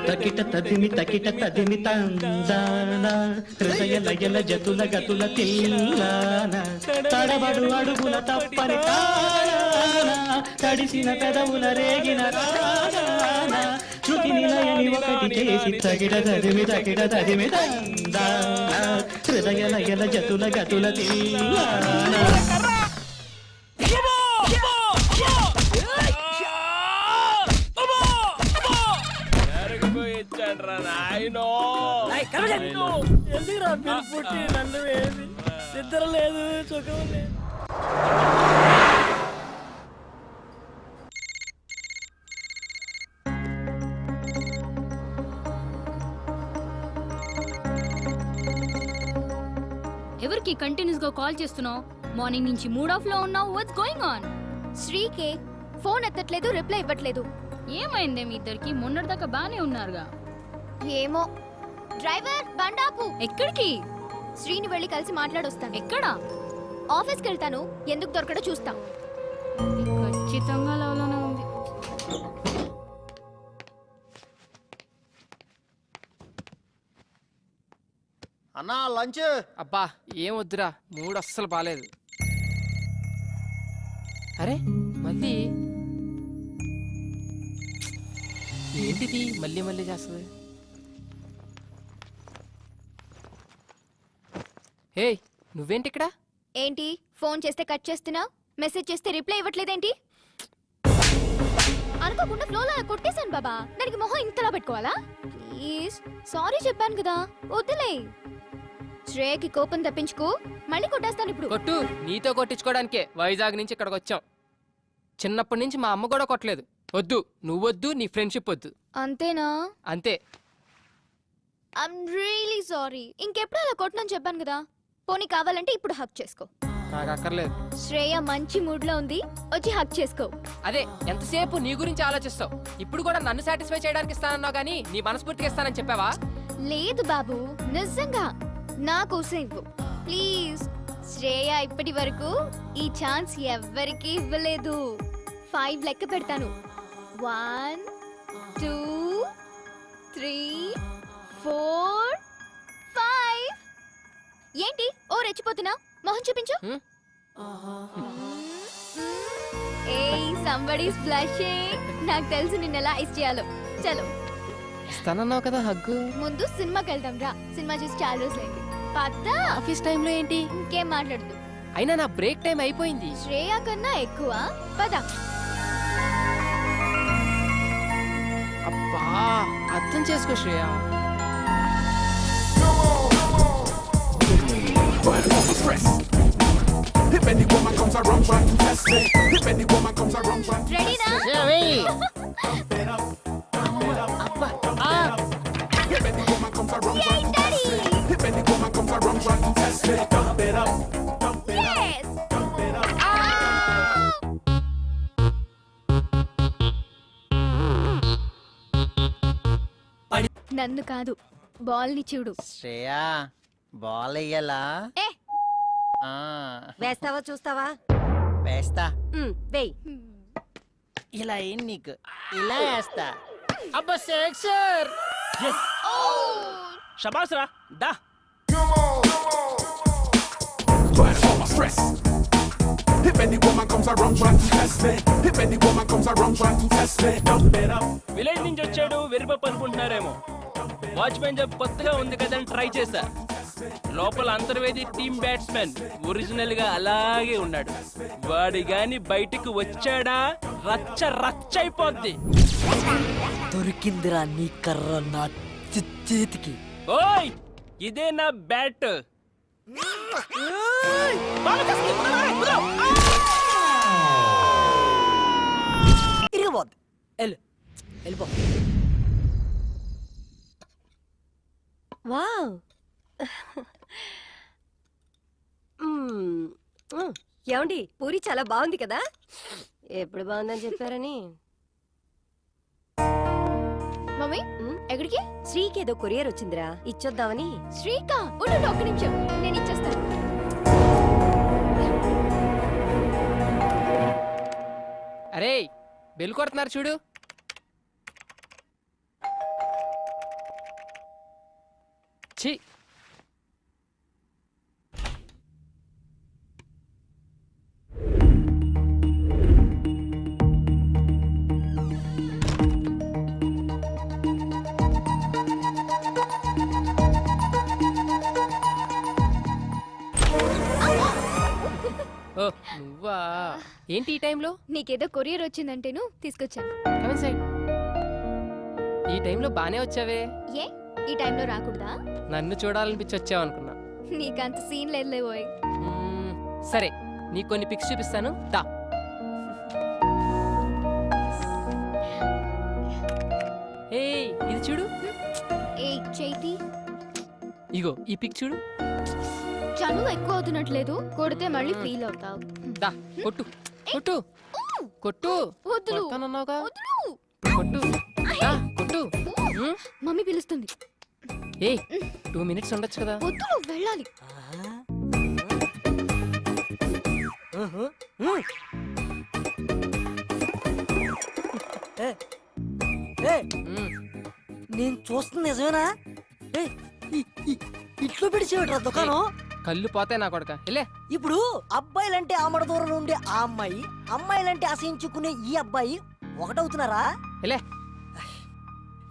తకిట తదిమి తకిట తదిమి తందాన హృదయ లయల జతుల గతుల తిల్లాన తడబడు అడుగుల తప్పని తాన తడిసిన పెదవుల రేగిన శృతి నిలయని ఒకటి చేసి తగిడ తదిమి తగిడ తదిమి తందాన హృదయ లయల జతుల గతుల తిల్లాన ఎందుకురా పిల్లి పుట్టి నన్ను వేసి నిద్ర లేదు సుఖం లేదు. ఎవరికి కంటిన్యూస్ గా కాల్ చేస్తున్నావు? మార్నింగ్ నుంచి మూడ్ ఆఫ్ లో ఉన్నావు. What's going on? శ్రీకే ఫోన్ ఎత్తట్లేదు, రిప్లై ఇవ్వట్లేదు. ఏమైందే మీ ఇద్దరికి? మొన్నటిదాకా బానే ఉన్నారుగా. ఏమో. డ్రైవర్ బండాపు. ఎక్కడికి? శ్రీని వెళ్ళి కలిసి మాట్లాడొస్తాను. ఎక్కడ? ఆఫీస్కి వెళ్తాను, ఎందుకు దొరకడో చూస్తా. ఖచ్చితంగా లవ్లోనే ఉంది. అన్నా లంచ్. అబ్బా ఏం వద్దురా, మూడు అస్సలు బాలేదు. అరే మళ్ళీ ఏంటిది మళ్ళీ మళ్ళీ చేస్తుంది? హే నువ్వేంటి ఇక్కడ? ఏంటి ఫోన్ చేస్తే కట్ చేస్తున్నా, మెసేజ్ చేస్తే రిప్లై ఇవ్వట్లేదేంటి? అనుకోకుండా ఫ్లోలో కొట్టేశాను బాబా, దానికి మొహం ఇంతలా పెట్టుకోవాలా? ప్లీజ్ సారీ చెప్పాను కదా, వద్దులే. శ్రేయకి కోపం తప్పించుకో, మళ్ళీ కొట్టేస్తాను ఇప్పుడు. కొట్టు, నీతో కొట్టించుకోవడానికే వైజాగ్ నుంచి ఇక్కడికి వచ్చాం. చిన్నప్పటి నుంచి మా అమ్మ కూడా కొట్టలేదు. వద్దు, నువ్వొద్దు, నీ ఫ్రెండ్షిప్ వద్దు. అంతేనా? అంతే. I'm really sorry. ఇంకెప్పుడు అలా కొట్టనని చెప్పాను కదా. పోనీ కావాలంటే ఇప్పుడు హక్ చేసుకో. నాకు అక్కర్లేదు. శ్రేయ మంచి మూడ్ లో ఉంది, వచ్చి హక్ చేసుకో. అదే ఎంతసేపు నీ గురించి ఆలోచిస్తావు. ఇప్పుడు కూడా నన్ను సాటిస్ఫై చేయడానికి ఇస్తానన్నావు కానీ నీ మనస్ఫూర్తిగా ఇస్తానని చెప్పావా? లేదు బాబు, నిజంగా నా కోసం ఇవ్వు ప్లీజ్. శ్రేయ ఇప్పటి వరకు ఈ ఛాన్స్ ఎవ్వరికి ఇవ్వలేదు. 5 లెక్క పెడతాను. 1 2 3 4 5. ఏంటి ఓ రెచ్చిపోతున్నా? మొహం చూపించు. ఏయ్ సంబడీస్ బ్లషింగ్. నాకు తెలుసు నిన్నెలా ఐస్ చేయాలో. చలో ఇస్తానన్నావు కదా హగ్గు. ముందు సినిమాకి వెళ్దాం రా. సినిమా చూసి చాలా రోజులైంది. పద్దా. ఆఫీస్ టైంలో ఏంటి? ఇంకేం మాట్లాడుతూ. అయినా నా బ్రేక్ టైం అయిపోయింది. శ్రేయ కన్నా ఎక్కువ. పద. అబ్బా అర్థం చేసుకో శ్రేయ. రెడీనా? నన్ను కాదు, బాల్ ని చూడు. శ్రేయా బాల్ వెయ్యాలా? వేస్తావా చూస్తావా? వేస్తా. వేయ్. ఇలా ఏం నీకు ఇలా వేస్తా. అబ్బా సెక్సర్. శబాస్ రా, దా. విలేజ్ నుంచి వచ్చాడు వెరిపప్పు అనుకుంటున్నారేమో. వాచ్మెన్ జాబ్ కొత్తగా ఉంది కదా అని ట్రై చేశా. లోపల అంతర్వేది టీమ్ బ్యాట్స్మెన్ ఒరిజినల్ గా అలాగే ఉన్నాడు. వాడి గాని బయటికి వచ్చాడా రచ్చ రచ్చ అయిపోద్ది. దొరికిందిరా నీ కర్ర నా చేతికి. ఓయ్ ఇదే నా బ్యాట్. ఇరగబోద్ది. వెళ్ళిపో. వావ్. ఏమండి పూరి చాలా బాగుంది కదా? ఎప్పుడు బాగుందని చెప్పారని. మమ్మీ ఎక్కడికి? శ్రీకి ఏదో కొరియర్ వచ్చిందిరా, ఇచ్చొద్దామని. శ్రీకా ఉండు ఒక్క నిమిషం, నేను ఇచ్చేస్తాను. అరే బెల్ కొడుతున్నారు చూడు. ఛీ ఓ నువ్వా? ఏంటి ఈ టైంలో? నీకేదో కొరియర్ వచ్చిందంటేను తీసుకొచ్చాను. Come in side. ఈ టైంలో బానే వచ్చావే. ఏ ఈ టైంలో రాకూడదా? నన్ను చూడాలనిపించి వచ్చావనుకున్నా. నీకంత సీన్ లేదులే ఓయ్. సరే నీకు కొన్ని పిక్స్ చూపిస్తాను దా. ఏయ్ ఇది చూడు. ఏ చైతి ఇగో ఈ పిక్ చూడు. చనువు ఎక్కువ అవుతున్నట్లేదు, కొడితే మళ్ళీ ఫీల్ అవుతావు. దా కొట్టు కొట్టు కొట్టు. వద్దులు. కొడతానన్నావుగా. కొట్టు దా, కొట్టు. మమ్మీ పిలుస్తుంది. ఏయ్ 2 minutes ఉండొచ్చు కదా. వద్దులు వెళ్ళాలి. నేను చూస్తుంది నిజమేనా? ఇట్లో పిడిచేవట్రా దుకాణం. కళ్ళు పోతాయి నా కొడక. ఇప్పుడు అబ్బాయిలంటే ఆమడ దూరంలో ఉండే ఆ అమ్మాయి, అమ్మాయిలంటే అసహించుకునే ఈ అబ్బాయి ఒకటవుతున్నారా?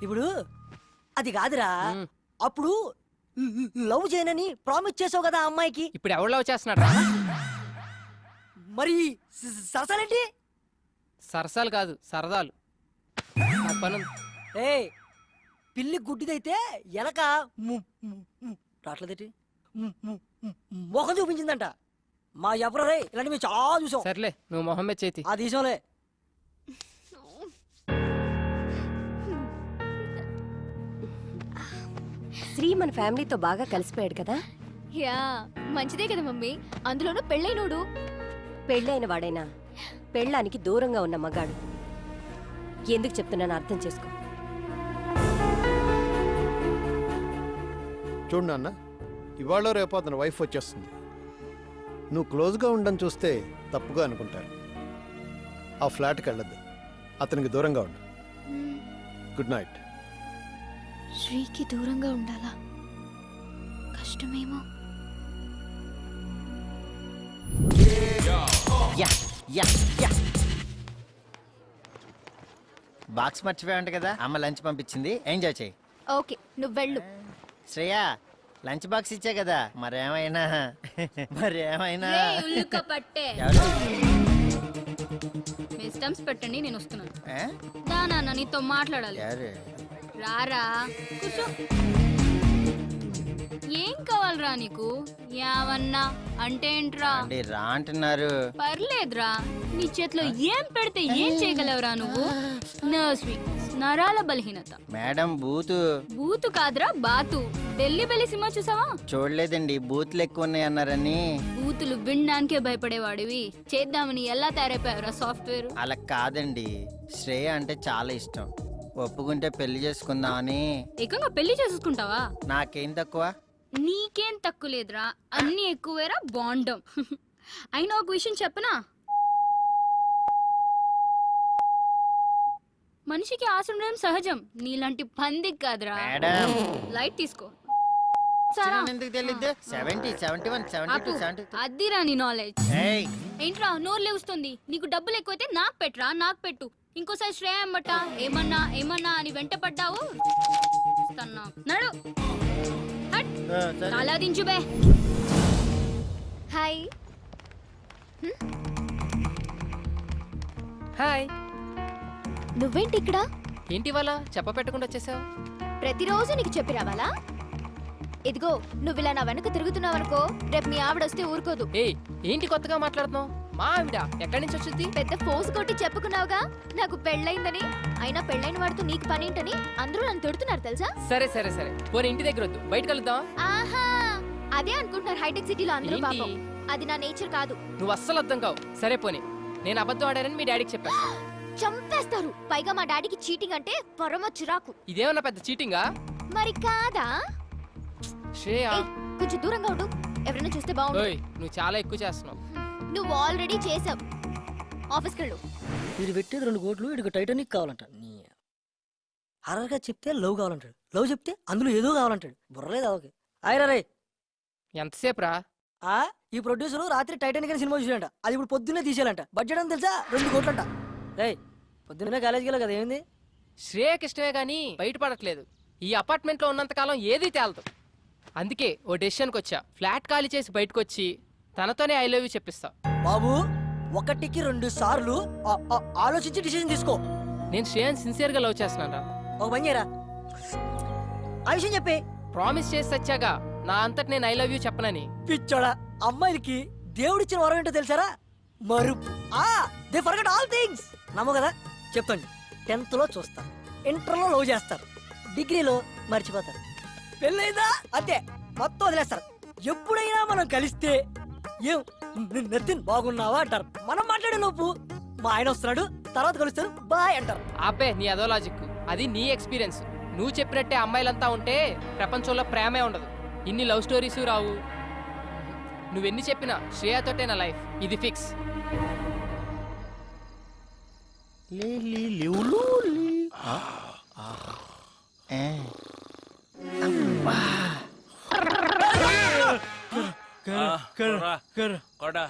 ఇప్పుడు అది కాదురా, అప్పుడు లవ్ చేయనని ప్రామిస్ చేసావు కదా ఆ అమ్మాయికి. ఇప్పుడు ఎవరు లవ్ చేస్తున్నాడు? మరి సరసాలేంటి? సరసాలు కాదు సరదాలు. ఏ పిల్లి గుడ్డిదైతే ఎనక రాట్లేదేటి మొహం చూపించిందంట. మా ఎవరే ఇలాంటి మేము చాలా చూసాం. సర్లే నువ్వు మొహం మీద చేతి. ఆ తీసాంలే. శ్రీ మన ఫ్యామిలీతో బాగా కలిసిపోయాడు కదా. యా మంచిదే కదా మమ్మీ, అందులోనూ పెళ్ళైనోడు. పెళ్ళైన వాడైనా పెళ్ళానికి దూరంగా ఉన్న మగాడు. ఎందుకు చెప్తున్నాను అర్థం చేసుకో. చూడు నాన్న, ఇవాళ రేపు అతని వైఫ్ వచ్చేస్తుంది. నువ్వు క్లోజ్గా ఉండని చూస్తే తప్పుగా అనుకుంటారు. ఆ ఫ్లాట్కి వెళ్ళద్దు, అతనికి దూరంగా ఉండు. Good night. శ్రీకి దూరంగా ఉండాలా? కష్టమేమో. బాక్స్ మర్చిపోయావంట కదా, అమ్మ లంచ్ పంపించింది, ఎంజాయ్ చేయి. ఓకే నువ్వు వెళ్ళు. శ్రేయా లంచ్ బాక్స్ ఇచ్చా కదా, మరేమైనా పట్టే మీ స్టంప్స్ పెట్టండి, నేను వస్తున్నాను. ఏ? దా నాన్న నీతో మాట్లాడాలి. రారా కూర్చో. ఏం కావాలరా నీకు? యావన్నా అంటే ఏంట్రా? రా అంటున్నారు. పర్లేదురా, నీ చేతిలో ఏం పెడితే ఏం చేయగలవురా నువ్వు? నర్స్వి నరాల బలహీనత. మేడం బూతు. బూతు కాదురా బాతు. ఢిల్లీ బెల్లి సినిమా చూసావా? చూడలేదండి, బూతులు ఎక్కువ ఉన్నాయి అన్నారని. బూతులు వినడానికే భయపడేవాడివి చేద్దామని ఎలా తయారైపోయావురా సాఫ్ట్వేర్? అలా కాదండి, శ్రేయ అంటే చాలా ఇష్టం, ఒప్పుకుంటే పెళ్లి చేసుకుందామని. ఏకంగా పెళ్లి చేసుకుంటావా? నాకేం తక్కువ? నీకేం తక్కువ లేదురా, అన్ని ఎక్కువేరా బాండం. అయినా ఒక విషయం చెప్పనా, మనిషికి ఆశ ఉండడం సహజం, నీలాంటి పందికి కాదురా. లైట్ తీసుకో. అదిరా నీ నాలెడ్జ్. ఏంట్రా నోరు లేస్తుంది? నీకు డబ్బులు ఎక్కువైతే నాకు పెట్టరా, నాకు పెట్టు. ఇంకోసారి శ్రేయ అమ్మట ఏమన్నా ఏమన్నా అని వెంట పడ్డావు నడు. అలా దించుబే. హాయ్. హాయ్. నువ్వేంటి ఇక్కడ? ఏంటి వాళ్ళ చెప్ప పెట్టకుండా వచ్చేసావు? ప్రతిరోజు నీకు చెప్పి రావాలా? ఇదిగో నువ్వు ఇలా నా వెనక తిరుగుతున్నావనుకో, రేపు మీ ఆవిడ వస్తే ఊరుకోదు. ఏంటి కొత్తగా మాట్లాడుతున్నావు? మా ఆవిడ ఎక్కడి నుంచి వచ్చింది? పెద్ద ఫోర్స్ కొట్టి చెప్పుకున్నావుగా నాకు పెళ్ళైందని. అయినా పెళ్ళైన వాడితో నీకు పనేంటని అందరూ నన్ను తిడుతున్నారు తెలుసా? సరే సరే సరే, పోనీ ఇంటి దగ్గర వద్దు, బయట కలుద్దాం. ఆహా అదే అనుకుంటున్నారు హైటెక్ సిటీలో అందరూ. పాపం అది నా నేచర్ కాదు. నువ్వు అస్సలు అర్థం కావు. సరే పోనీ నేను అబద్ధం ఆడానని మీ డాడీకి చెప్పాను. చంపేస్తారు. పైగా మా డాడీకి చీటింగ్ అంటే పరమ చిరాకు. ఇదేమన్నా పెద్ద చీటింగా? మరి కాదా? శ్రేయ కొంచెం దూరంగా ఉండు, ఎవరైనా చూస్తే బాగుండు. నువ్వు చాలా ఎక్కువ చేస్తున్నావు. నువ్వు ఆల్రెడీ చేసావు. ఆఫీస్కి వెళ్ళు. వీడు పెట్టేది 2 కోట్లు, వీడికి టైటానిక్ కావాలంట. హర్రర్గా చెప్తే లవ్ కావాలంటాడు, లవ్ చెప్తే అందులో ఏదో కావాలంటాడు. బుర్రలేదు ఓకే. ఆయరా రే ఎంతసేపు రా? ఈ ప్రొడ్యూసర్ రాత్రి టైటానిక్ అని సినిమా చూసాడంట, అది ఇప్పుడు పొద్దున్నే తీసేయాలంట. బడ్జెట్ అని తెలుసా? 2 కోట్లంట. రే పొద్దున్నే కాలేజీకి వెళ్ళా కదా, ఏమైంది? శ్రేయకి ఇష్టమే గానీ బయటపడట్లేదు. ఈ అపార్ట్మెంట్ లో ఉన్నంత కాలం ఏది తేలదు. అందుకే ఓ డెసిషన్కి వచ్చా. ఫ్లాట్ ఖాళీ చేసి బయటకు వచ్చి తనతోనే ఐ లవ్ యూ చెప్పిస్తా. బాబు 1కి 2 సార్లు ఆలోచించి డిసిజన్ తీసుకో. నేను శ్రేయాని సిన్సియర్ గా లవ్ చేస్తున్నాను. ఒక పని చేయరా, ఆ విషయం చెప్పే. ప్రామిస్ చేసి వచ్చాగా నా అంతటి నేను ఐ లవ్ యూ చెప్పనని. పిచ్చోడా, అమ్మాయిలకి దేవుడిచ్చిన వరం ఏంటో తెలుసారా? మరుపు. They forget all things. నమ్ము కదా, చెప్తాను. 10th లో చూస్తారు, ఇంటర్లో లవ్ చేస్తారు, డిగ్రీలో మర్చిపోతారు, పెళ్ళైందా అంతే మొత్తం వదిలేస్తారు. ఎప్పుడైనా మనం కలిస్తే ఏం నతిన్ బాగున్నావా అంటారు. మనం మాట్లాడే లోపు మా ఆయన వస్తున్నాడు, తర్వాత కలుస్తారు, బాయ్ అంటారు. ఆపే నీ అదో లాజిక్. అది నీ ఎక్స్పీరియన్స్. నువ్వు చెప్పినట్టే అమ్మాయిలంతా ఉంటే ప్రపంచంలో ప్రేమే ఉండదు, ఇన్ని లవ్ స్టోరీస్ రావు. నువ్వెన్ని చెప్పినా శ్రేయతోటే నా లైఫ్, ఇది ఫిక్స్. కొడా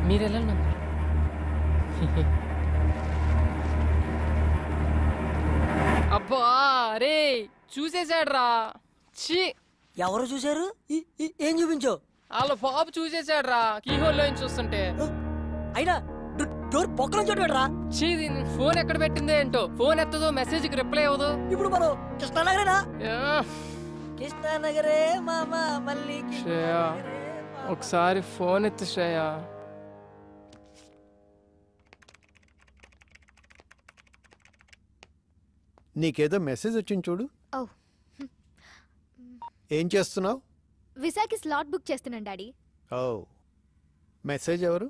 మీరెలా అబ్బా రే చూసేసాడ్రా. ఛీ, ఎవరు చూశారు? ఏం చూపించో? వాళ్ళ బాబు చూసేసాడ్రా కీహోల్లో చూస్తుంటే. అయినా డోర్ పొక్కల చోటు పెట్టరా. ఛీ, ఫోన్ ఎక్కడ పెట్టిందో ఏంటో. ఫోన్ ఎత్తదో, మెసేజ్ కి రిప్లై అవ్వదు. ఇప్పుడు మనం కృష్ణానగరేనా? కృష్ణానగరే మామా మళ్ళీ. శ్రేయ ఒకసారి ఫోన్ ఎత్తు శ్రేయ. నీకేదో మెసేజ్ వచ్చింది చూడు. ఏం చేస్తున్నావు? విసాకి స్లాట్ బుక్ చేస్తున్నాను డాడీ. ఓ, మెసేజ్ ఎవరు?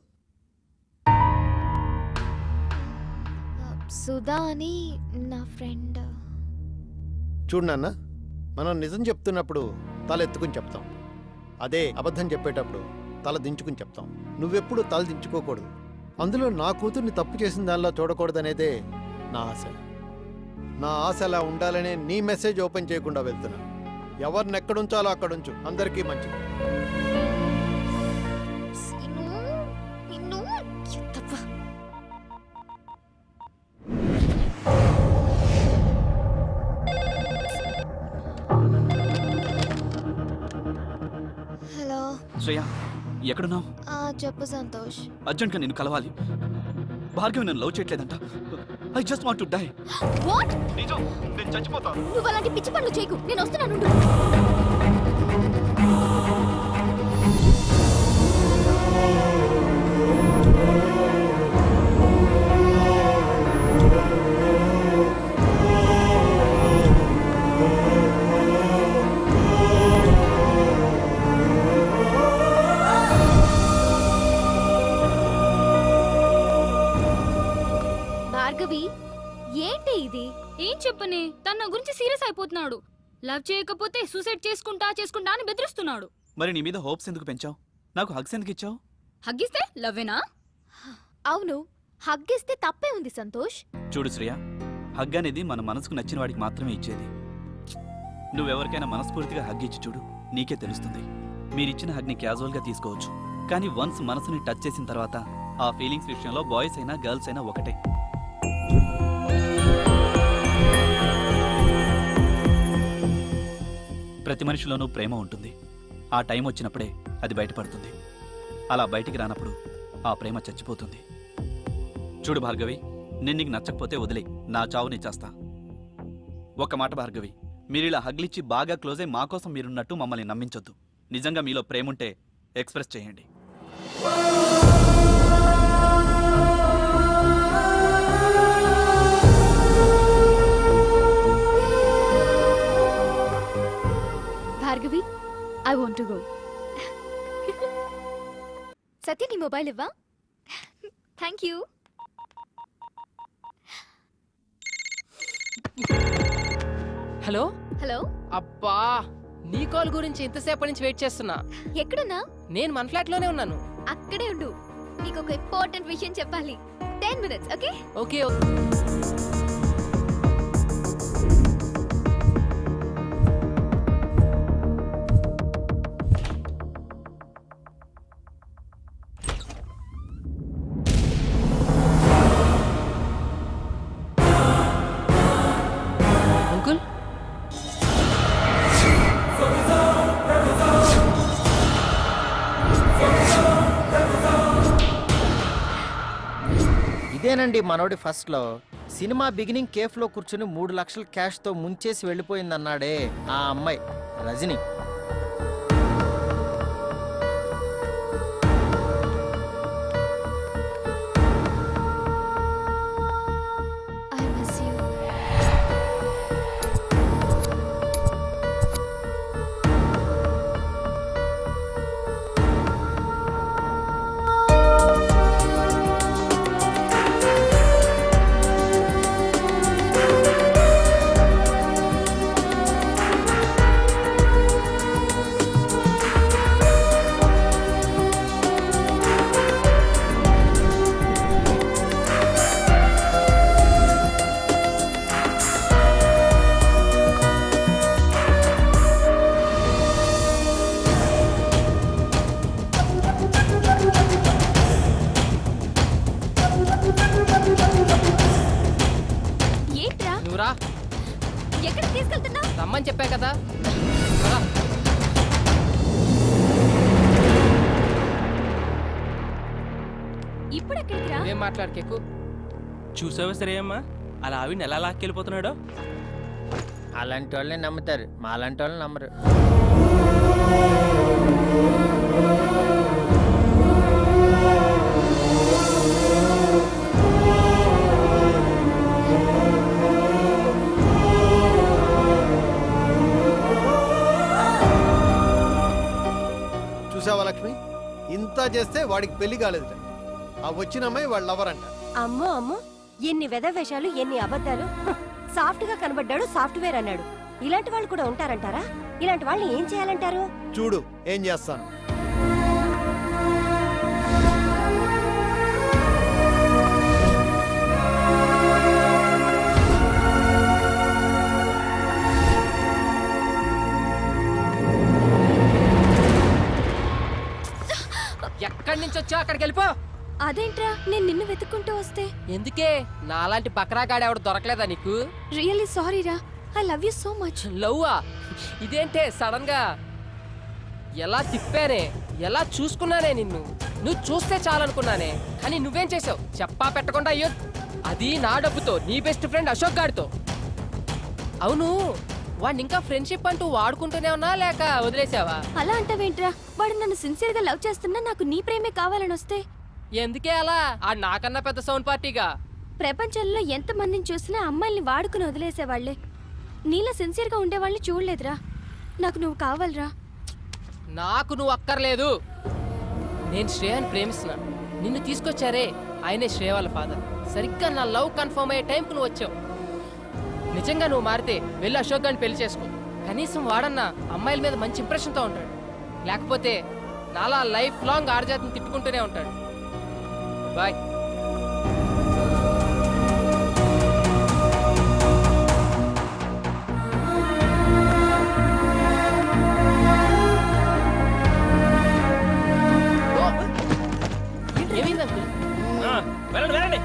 సుధా అని నా ఫ్రెండ్. చూడు నాన్న, మనం నిజం చెప్తున్నప్పుడు తల ఎత్తుకుని చెప్తాం, అదే అబద్ధం చెప్పేటప్పుడు తల దించుకుని చెప్తాం. నువ్వెప్పుడు తల దించుకోకూడదు. అందులో నా కూతుర్ని తప్పు చేసిన దానిలో చూడకూడదనేదే నా ఆశ. నా ఆశ అలా ఉండాలనే నీ మెసేజ్ ఓపెన్ చేయకుండా వెళ్తున్నా. ఎవరిని ఎక్కడుంచాలో అక్కడుంచు, అందరికీ మంచిది. హలో శ్రేయ, ఎక్కడున్నావు? చెప్పు సంతోష్. అర్జెంట్గా నేను కలవాలి. భార్గవి నన్ను లవ్ చేయట్లేదంట. I just want to die. What? నిజం, నేను చచ్చిపోతాను. నువ్వు అలాంటి పిచ్చి పనులు చేయకు, నేను వస్తున్నాను. భార్గవి, ఏంటి ఇది? ఏం చెప్పనే, తన గురించి సీరియస్ అయిపోతున్నాడు. లవ్ చేయకపోతే సూసైడ్ చేసుకుంటా అని బెదిరిస్తున్నాడు. మరి నీ మీద హోప్స్ ఎందుకు పెంచావు? నాకు హగ్స్ ఎందుకు ఇచ్చావు? హగ్గిస్తే లవ్వేనా? అవును, హగ్గిస్తే తప్పే ఉంది సంతోష్. చూడు శ్రేయ, హగ్ అనేది మన మనసుకు నచ్చిన వాడికి మాత్రమే ఇచ్చేది. నువ్వెవరికైనా మనస్ఫూర్తిగా హగ్ ఇచ్చి చూడు, నీకే తెలుస్తుంది. మీరిచ్చిన హగ్ని క్యాజువల్గా తీసుకోవచ్చు, కానీ వన్స్ మనసుని టచ్ చేసిన తర్వాత ఆ ఫీలింగ్స్ విషయంలో బాయ్స్ అయినా గర్ల్స్ అయినా ఒకటే. ప్రతి మనిషిలోనూ ప్రేమ ఉంటుంది. ఆ టైం వచ్చినప్పుడే అది బయటపడుతుంది. అలా బయటికి రానప్పుడు ఆ ప్రేమ చచ్చిపోతుంది. చూడు భార్గవి, నేను నీకు నచ్చకపోతే వదిలే, నా చావు నీ చేస్తా. ఒక్క మాట భార్గవి, మీరిలా హగ్లిచ్చి బాగా క్లోజ్ అయి మా కోసం మీరున్నట్టు మమ్మల్ని నమ్మించొద్దు. నిజంగా మీలో ప్రేముంటే ఎక్స్ప్రెస్ చేయండి. Bhargavi, I want to go. Satya, నీ మొబైల్ ఇవ్వా? Thank you. హలో హలో అబ్బా నీ కాల్ గురించి ఇంతసేపటి నుంచి వెయిట్ చేస్తున్నా. ఎక్కడున్నా? నేను మన ఫ్లాట్ లోనే ఉన్నాను. అక్కడే ఉండు, నీకు ఒక ఇంపార్టెంట్ విషయం చెప్పాలి. 10 minutes, ఓకే? ఓకే. అంకుల్ ఇదేనండి మనోడి ఫస్ట్లో సినిమా బిగినింగ్ కేఫ్లో కూర్చుని 3 లక్షల క్యాష్తో ముంచేసి వెళ్ళిపోయిందన్నాడే ఆ అమ్మాయి రజని. I miss you. ఏంట్రా? నువ్వురా. ఎక్కడికి తీసుకెళ్తున్నా? రమ్మని చెప్పా కదా. ఇప్పుడు ఎక్కడికి రా? ఏం మాట్లాడకెక్కు. చూసావా సరే అమ్మా, అలా ఆవిడ ఎలా లాక్కెళ్ళిపోతున్నాడో. అలాంటి వాళ్ళని నమ్ముతారు, మాలాంటి వాళ్ళని నమ్మరు. చూసావా లక్ష్మి, ఇంత చేస్తే వాడికి పెళ్లి కాలేదు. ఆ వచ్చిన అమ్మాయి వాళ్ళ లవర్ అంట. అమ్మో అమ్మో, ఎన్ని వెధవేషాలు, ఎన్ని అబద్ధాలు. సాఫ్ట్ గా కనబడ్డాడు, సాఫ్ట్వేర్ అన్నాడు. ఇలాంటి వాళ్ళు కూడా ఉంటారంటారా? ఇలాంటి వాళ్ళని ఏం చేయాలంటారు? చూడు ఏం చేస్తాను. ఎక్కడి నుంచి వచ్చావు అక్కడికి వెళ్ళిపో. అదేంట్రా, నేను నిన్ను వెతుక్కుంటూ వస్తే? ఎందుకే నాలాంటి బక్రాగాడు ఎవడు దొరకలేదా నీకు? రియల్లీ సారీ రా, I love you so much. లవ్వా? ఇదేంటే సడన్ గా? ఎలా తిప్పానే, ఎలా చూసుకున్నానే నిన్ను. నువ్వు చూస్తే చాలనుకున్నానే, కానీ నువ్వేం చేసావు చెప్పా పెట్టకుండా? అయ్యో, అది నా డబ్బుతో నీ బెస్ట్ ఫ్రెండ్ అశోక్ గారితో. అవును, వాడిని ఇంకా ఫ్రెండ్షిప్ అంటూ వాడుకుంటూనే ఉన్నా లేక వదిలేసావా? అలా అంటావేంట్రా? వాడు నన్ను సిన్సియర్ గా లవ్ చేస్తున్నా, నాకు నీ ప్రేమే కావాలని వస్తే? ఎందుకే అలా? ఆ నాకన్నా పెద్ద సౌండ్ పార్టీగా. ప్రపంచంలో ఎంత మందిని చూసినా అమ్మాయిల్ని వాడుకుని వదిలేసేవాళ్లే. నీలా సిన్సియర్ గా ఉండేవాళ్ళని చూడలేదురా. నాకు నువ్వు కావాలరా. నాకు నువ్వు అక్కర్లేదు. నేను శ్రేయాని ప్రేమిస్తున్నా. నిన్ను తీసుకొచ్చారే ఆయనే శ్రేయ వాళ్ళ ఫాదర్. సరిగ్గా నా లవ్ కన్ఫర్మ్ అయ్యే టైంకు నువ్వు వచ్చావు. నిజంగా నువ్వు మారితే వెళ్ళి అశోక్ గారిని పెళ్లి చేసుకో. కనీసం వాడన్నా అమ్మాయిల మీద మంచి ఇంప్రెషన్తో ఉంటాడు. లేకపోతే నాలా లైఫ్ లాంగ్ ఆర్జాతిని తిట్టుకుంటూనే ఉంటాడు. బాయ్. ఏమైంది అంకుల్? వెళ్ళండి వెళ్ళండి.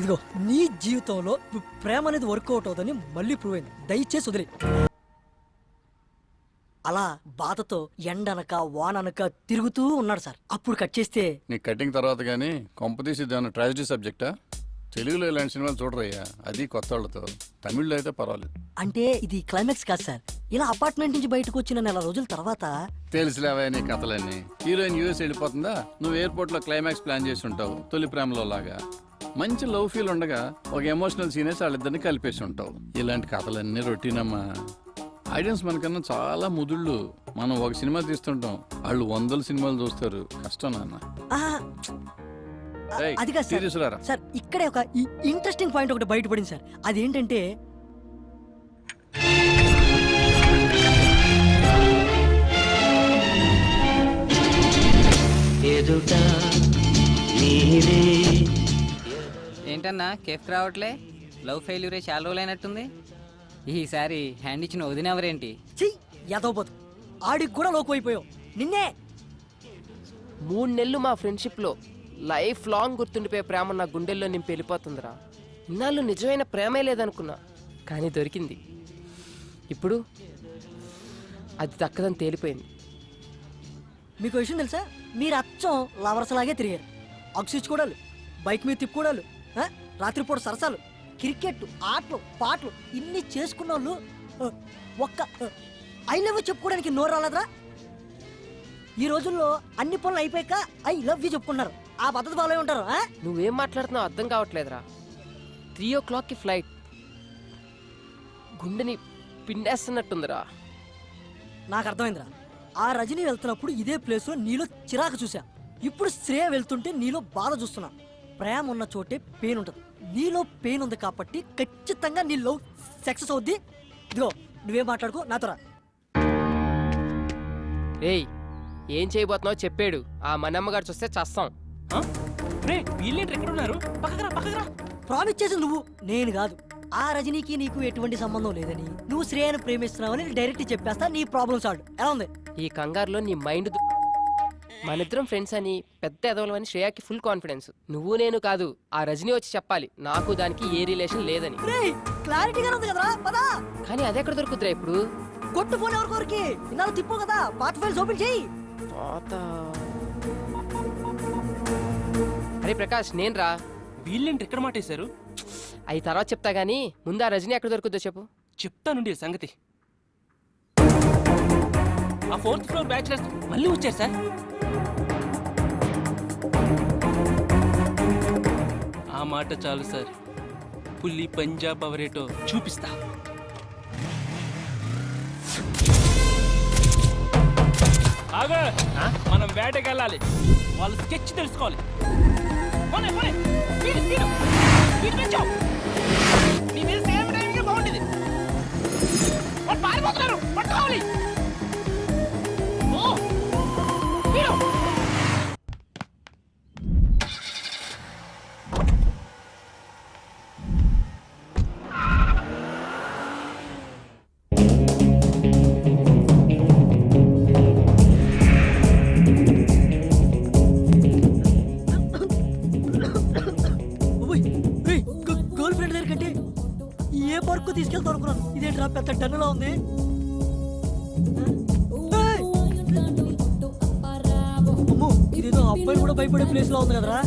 ఇదిగో నీ జీవితంలో ప్రేమ అనేది వర్కౌట్ అవుతుందని మళ్ళీ ప్రూవ్ అయింది. దయచేసి వదిలే. అలా బాధతో ఎండనక వాననక తిరుగుతూ ఉన్నాడు సార్. అప్పుడు కట్ చేస్తే నీ కటింగ్ తర్వాత కానీ కొంపతీసి దాని ట్రాజడీ సబ్జెక్టా? తెలుగులో ఇలాంటి సినిమాలు చూడరయ్యా, అది కొత్త వాళ్ళతో. తమిళ్లో అయితే పర్వాలేదు. అంటే ఇది క్లైమాక్స్ కాదు సార్. ఇలా అపార్ట్మెంట్ నుంచి బయటకు వచ్చిన నెల రోజుల తర్వాత తెలుసులేవా నీ కథలన్నీ. హీరోయిన్ యూఎస్ వెళ్ళిపోతుందా, నువ్వు ఎయిర్పోర్ట్ లో క్లైమాక్స్ ప్లాన్ చేసి ఉంటావు తొలి ప్రేమలో లాగా. మంచి లవ్ ఫీల్ ఉండగా ఒక ఎమోషనల్ సీనేసి వాళ్ళిద్దరిని కలిపేసి ఉంటావు. ఇలాంటి కథలన్నీ రొటీన్ అమ్మా. ఆడియన్స్ మనకన్నా చాలా ముదుళ్ళు. మనం ఒక సినిమా తీస్తుంటాం, వాళ్ళు 100 సినిమాలు చూస్తారు. కష్టం నాన్న. అది కాదు సార్. తీసుకురారా సార్ ఇక్కడే ఒక ఇంట్రెస్టింగ్ పాయింట్ ఒకటి బయటపడింది సార్. అదేంటంటే ఏంటన్నా కేఫ్ రావట్లే? లవ్ ఫెయిల్యూరే చాలా రోజులైనట్టుంది. ఈసారి హ్యాండ్ ఇచ్చిన వదినెవరేంటి? చెయ్యి ఎదవబోతు ఆడికి కూడా లోకువైపోయావు. నిన్నే 3 నెలలు మా ఫ్రెండ్షిప్లో లైఫ్ లాంగ్ గుర్తుండిపోయే ప్రేమ నా గుండెల్లో నింపి వెళ్ళిపోతుందిరా. ఇన్నాళ్ళు నిజమైన ప్రేమే లేదనుకున్నా, కానీ దొరికింది. ఇప్పుడు అది దక్కదని తేలిపోయింది. మీకు విషయం తెలుసా, మీరు అచ్చం లవర్స్ లాగే తిరిగారు. అగ్సిచ్చుకోవడాలు, బైక్ మీద తిప్పుకోవడాలు, రాత్రిపూట సరసాలు, క్రికెట్, ఆటలు, పాటలు ఇన్ని చేసుకున్న వాళ్ళు ఒక్క ఐ లవ్ చెప్పుకోవడానికి నోరు రాలేదురా? ఈ రోజుల్లో అన్ని పనులు అయిపోయాక ఐ లవ్ యూ చెప్పుకున్నారు. ఆ పద్ధతి ఫాలో అయి ఉంటారు. నువ్వేం మాట్లాడుతున్నావు అర్థం కావట్లేదురా. 3 o'clockకి ఫ్లైట్. గుండెని పిండేస్తున్నట్టుందిరా. నాకు అర్థమైందిరా. ఆ రజనీ వెళ్తున్నప్పుడు ఇదే ప్లేస్లో నీలో చిరాకు చూసా. ఇప్పుడు శ్రేయ వెళ్తుంటే నీలో బాధ చూస్తున్నా. ప్రేమ ఉన్న చోటే పెయిన్ ఉంటుంది. నీలో పెయిన్ ఉంది కాబట్టి ఖచ్చితంగా నీ లవ్ సక్సెస్ అవుద్ది. ఇదిగో నువ్వేం మాట్లాడుకో, నాతో రా. ఏయ్, ఏం చేయబోతున్నావు చెప్పాడు. ఆ మనమ్మగారు చూస్తే చస్తాం. ప్రామిస్ చేసి నువ్వు, నేను కాదు. ఆ రజనీకి నీకు ఎటువంటి సంబంధం లేదని, నువ్వు శ్రేయను ప్రేమిస్తున్నావని డైరెక్ట్ చెప్పేస్తా. నీ ప్రాబ్లమ్ సాల్వ్. ఎలా ఉంది? ఈ కంగారులో నీ మైండ్ మనిద్దరం ఫ్రెండ్స్ అని పెద్ద ఎదవలమని శ్రేయాకి ఫుల్ కాన్ఫిడెన్స్. నువ్వు నేను కాదు, ఆ రజనీ వచ్చి చెప్పాలి నాకు దానికి ఏ రిలేషన్ లేదని. క్లారిటీగా ఉంది కదరా, పదా. కానీ అదెక్కడ దొరుకుతురా ఇప్పుడు? కొట్టు ఫోన్ ఎవరికొరికి ఇన్నాళ్ళు తిప్పు కదా, పాత ఫైల్స్ ఓపెన్ చేయి. అరే ప్రకాష్, నేను రా. వీళ్ళేంటి ఎక్కడ మాటేశారు? అవి తర్వాత చెప్తా గానీ ముందు ఆ రజనీ ఎక్కడ దొరుకుతుందో చెప్పు. చెప్తానుండి సంగతి. ఆ 4th ఫ్లోర్ బ్యాచిలర్స్ మళ్ళీ వచ్చారు సార్. ఆ మాట చాలు సార్. పులి పంజాబ్ అవరేటో చూపిస్తా. ఆగా, మనం వేటకి వెళ్ళాలి. వాళ్ళు స్కెచ్ తెలుసుకోవాలి. నీ మీద సేమ్ టైంకి బాగుండేది. వాళ్ళు పారిపోతున్నారు, పట్టుకోవాలి. గర్ల్ ఫ్రెండ్ దగ్గర కంటే ఏ పార్కు తీసుకెళ్తాను అనుకున్నాను. ఇదేంట్రా పెద్ద టన్నులా ఉంది. అమ్మో, ఇదేదో అబ్బాయిలు కూడా భయపడే ప్లేస్ లో ఉంది కదరా.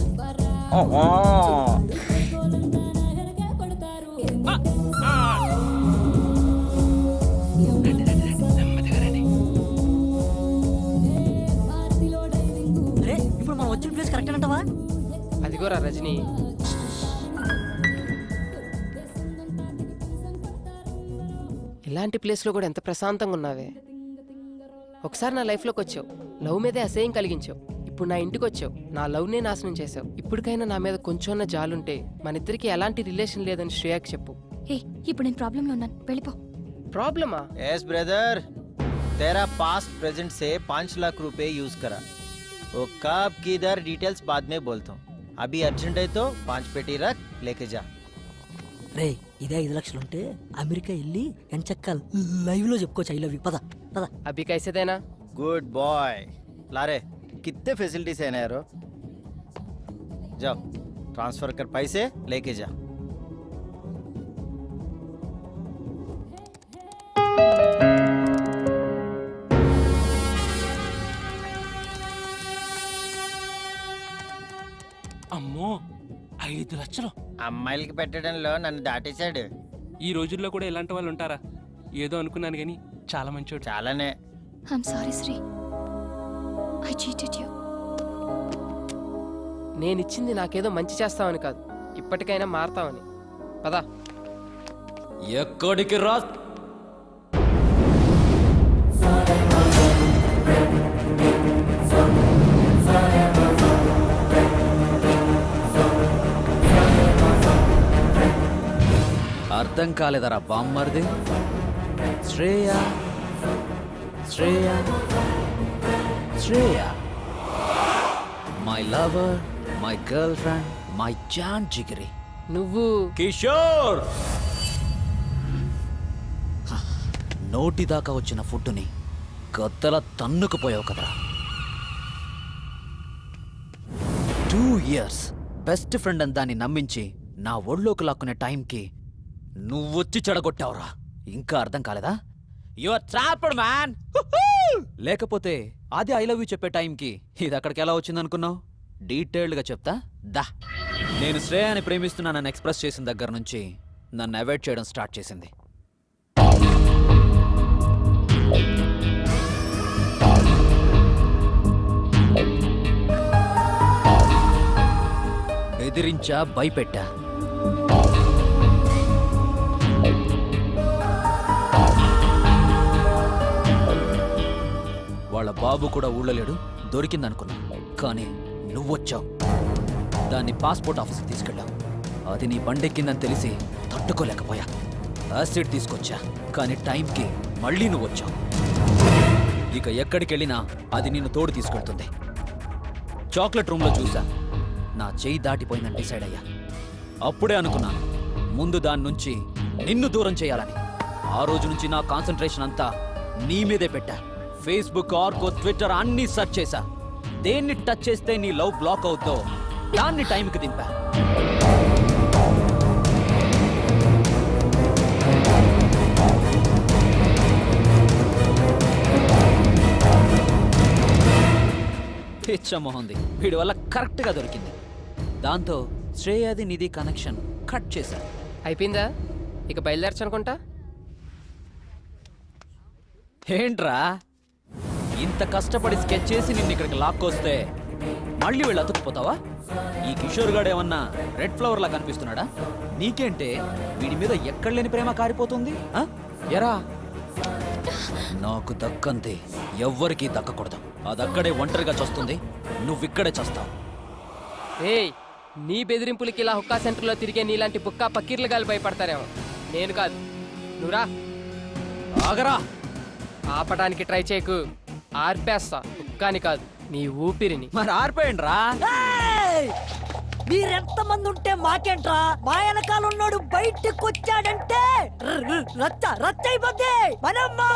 అరే, ఇప్పుడు మనం వచ్చిన ప్లేస్ కరెక్ట్ అంటావా? అదిగోరా రజనీ. ఇలాంటి ప్లేస్లో కూడా ఎంత ప్రశాంతంగా ఉన్నావే. ఒకసారి నా లైఫ్లోకి వచ్చావు, లవ్ మీదే అసహ్యం కలిగించావు. ఇప్పుడు నా ఇంటికి వచ్చావు, నా లవ్నే నాశనం చేసావు. ఇప్పటికైనా నా మీద కొంచెం జాలుంటే మన ఇద్దరికి ఎలాంటి రిలేషన్ లేదని శ్రేయాకి చెప్పు. ఇప్పుడు నేను ప్రాబ్లంలో ఉన్నాను, వెళ్ళిపో. ప్రాబ్లమా? यस ब्रदर, तेरा पास्ट प्रेजेंट से 5 लाख रुपए यूज करा. वो कब किधर डिटेल्स बाद में बोलता हूँ. अभी अर्जेंट है तो 5 पेटी रख, लेके जा. రే, ఇదే 5 లక్షలు ఉంటే అమెరికా వెళ్ళి ఎంచక్క లైవ్ లో చెప్పుకోవచ్చు ఐ లవ్ యూ. పద పద. అభి కైసేదేనా? Good boy. लारे कितने फैसिलिटीज है ना यारो. जाओ ट्रांसफर कर पैसे, लेके जा. అమ్మో, 5 లక్షలు అమ్మాయిలకి పెట్టడంలో నన్ను దాటేశాడు. ఈ రోజుల్లో కూడా ఇలాంటి వాళ్ళు ఉంటారా? ఏదో అనుకున్నాను కానీ చాలా మంచోడు. చాలానే. I'm sorry Sri, I cheated you. నేనిచ్చింది నాకేదో మంచి చేస్తామని కాదు, ఇప్పటికైనా మారతామని. పదా. ఎక్కడికి రా? అర్థం కాలేదరా బామ్మర్ది. Shreya Shreya Shreya, my lover, my girlfriend, my జాన్ జిగిరి. నువ్వు కిషోర్. నోటి దాకా వచ్చిన ఫుడ్డుని గద్దల తన్నుకుపోయావు కదరా. 2 years బెస్ట్ ఫ్రెండ్ అని దాన్ని నమ్మించి నా ఒళ్ళోకి లాక్కునే టైంకి నువ్వొచ్చి చెడగొట్టావురా. ఇంకా అర్థం కాలేదా? Your trapped man. లేకపోతే అది ఐ లవ్ యూ చెప్పే టైంకి ఇది అక్కడికి ఎలా వచ్చిందనుకున్నావు? డీటెయిల్డ్గా చెప్తా దా. నేను శ్రేయాని ప్రేమిస్తున్నానని ఎక్స్ప్రెస్ చేసిన దగ్గర నుంచి నన్ను అవాయిడ్ చేయడం స్టార్ట్ చేసింది. బెదిరించా, భయపెట్టా. వాళ్ళ బాబు కూడా ఊళ్ళో లేడు, దొరికిందనుకున్నా. కానీ నువ్వొచ్చావు, దాన్ని పాస్పోర్ట్ ఆఫీస్కి తీసుకెళ్ళావు. అది నీ బండెక్కిందని తెలిసి తట్టుకోలేకపోయా. యాసిడ్ తీసుకొచ్చా, కానీ టైంకి మళ్ళీ నువ్వు వచ్చావు. ఇక ఎక్కడికెళ్ళినా అది నిన్ను తోడు తీసుకెళ్తుంది. చాక్లెట్ రూమ్లో చూసా, నా చెయ్యి దాటిపోయిందని డిసైడ్ అయ్యా. అప్పుడే అనుకున్నాను ముందు దాని నుంచి నిన్ను దూరం చేయాలని. ఆ రోజు నుంచి నా కాన్సంట్రేషన్ అంతా నీ మీదే పెట్టా. ఫేస్బుక్, ఆర్కో, ట్విట్టర్ అన్నీ సెర్చ్ చేశా. దేన్ని టచ్ చేస్తే నీ లవ్ బ్లాక్ అవుద్దో దాన్ని టైంకి దింపా. పిచ్చమోహంది, వీడి వల్ల కరెక్ట్గా దొరికింది. దాంతో శ్రేయాది నిధి కనెక్షన్ కట్ చేశా. అయిపోయిందా? ఇక బయలుదేరచ్చు అనుకుంటా. ఏంట్రా ఇంత కష్టపడి స్కెచ్ చేసి నిన్ను ఇక్కడికి లాక్కొస్తే మళ్ళీ వీళ్ళు అతుక్కుపోతావా? ఈ కిషోర్ గాడు ఏమన్నా రెడ్ ఫ్లవర్ లా కనిపిస్తున్నాడా? నీకేంటే వీడి మీద ఎక్కడ లేని ప్రేమ కారిపోతుంది. ఎరా, నాకు దక్కంతే ఎవ్వరికీ దక్కకూడదు. అదక్కడే ఒంటరిగా చస్తుంది, నువ్విక్కడే చస్తావు. ఏయ్, నీ బెదిరింపులకి ఇలా హుక్కా సెంటర్లో తిరిగే నీలాంటి బుక్కా పక్కీర్లు గాలి భయపడతారేమో. నేను కాదు, నువ్వురా. ఆగరా. ఆపడానికి ట్రై చేయకు, ఆర్పేస్తా. హుక్కాని కాదు, నీ ఊపిరిని. మరి ఆర్పేయండి రా. మీరెంత మంది ఉంటే మాకేంట్రా? మా వెనకాల ఉన్నాడు బయటకు వచ్చాడంటే రచ్చ రచ్చ అయిపోద్ది. మనమ్మా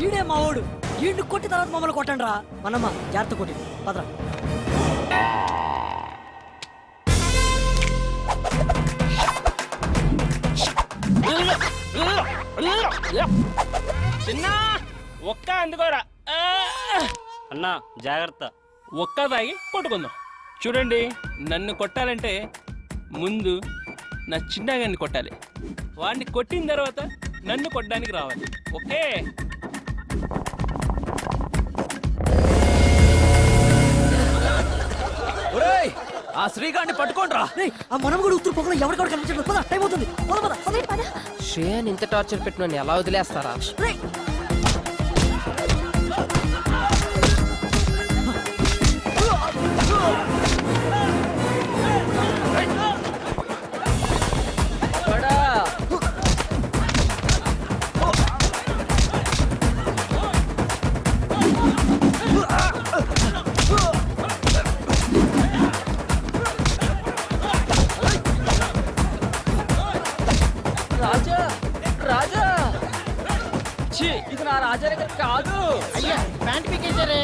ఈడే మా ఓడు. ఈడు కొట్టి తర్వాత మమ్మల్ని కొట్టండి రా. మనమ్మ జాగ్రత్త కొట్టి పదరా. చిన్న ఒక్క అందుకోరా. అన్నా జాగ్రత్త. ఒక్క తాగి కొట్టుకుందాం. చూడండి, నన్ను కొట్టాలంటే ముందు నా చిన్నగాన్ని కొట్టాలి. వాడిని కొట్టిన తర్వాత నన్ను కొట్టడానికి రావాలి. ఓకే? ఆ శ్రీగాడిని పట్టుకోండి రా. ఆ మనం కూడా ఉత్తర పొగలో ఎవరికక్కడ కనిపించలేదు. టైం అవుతుంది. శ్రేయాని ఇంత టార్చర్ పెట్టిన ఎలా వదిలేస్తారా? రాజా, రాజా, ఇది నా రాజా దగ్గర కాదు. అయ్యా, ప్యాంట్ పీకేశారే.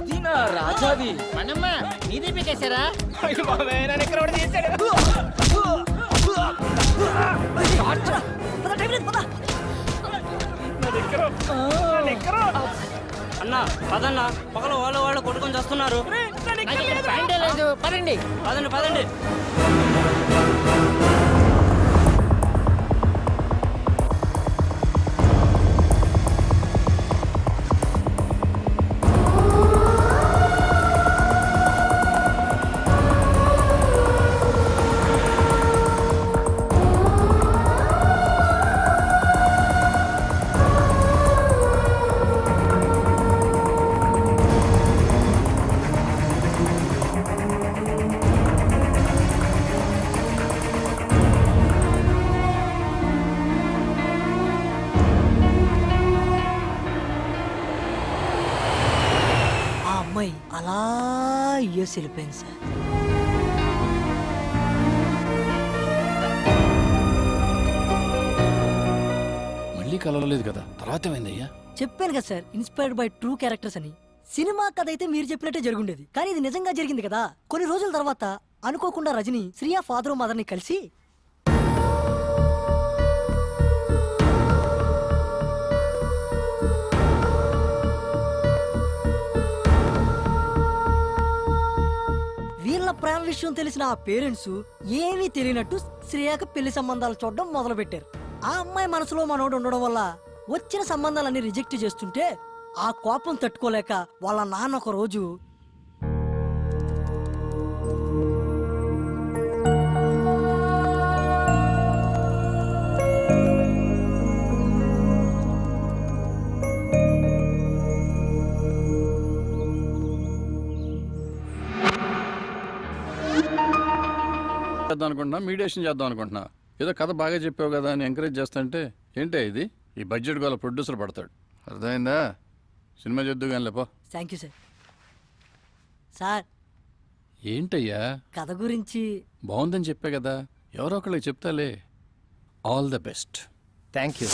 ఇది నా రాజాది. మనమ్మ నీది పీకేశారా? అన్నా పదన్నా, పగల వాళ్ళు కొట్టుకొని చేస్తున్నారు. పదండి పదండి పదండి. అలా యుఎస్ వెళ్ళిపోయింది సార్. మళ్ళీ కలవలేదు కదా, తర్వాత ఏమైందయ్యా? చెప్పాను కదా sir, inspired by true characters అని. సినిమా కథ అయితే మీరు చెప్పినట్టే జరుగుండేది, కానీ ఇది నిజంగా జరిగింది కదా. కొన్ని రోజుల తర్వాత అనుకోకుండా రజని శ్రియా ఫాదర్ మదర్ని కలిసి వీళ్ళ ప్రేమ విషయం తెలిసిన ఆ పేరెంట్స్ ఏమీ తెలియనట్టు శ్రేయాకు పెళ్లి సంబంధాలు చూడడం మొదలు పెట్టారు. ఆ అమ్మాయి మనసులో మనోడు ఉండడం వల్ల వచ్చిన సంబంధాలన్నీ రిజెక్ట్ చేస్తుంటే ఆ కోపం తట్టుకోలేక వాళ్ళ నాన్న ఒక రోజు చేద్దాం అనుకుంటున్నా, మీడియేషన్ చేద్దాం అనుకుంటున్నా. ఏదో కథ బాగా చెప్పావు కదా అని ఎంకరేజ్ చేస్తుంటే ఏంటే ఇది? ఈ బడ్జెట్ గల ప్రొడ్యూసర్ పడతాడు, అర్థమైందా? సినిమా చేద్దు కానీ లేపో. Thank you sir. సార్ ఏంటయ్యా? కథ గురించి బాగుందని చెప్పే కదా, ఎవరో ఒకళ్ళకి చెప్తాలే. All the best. Thank you.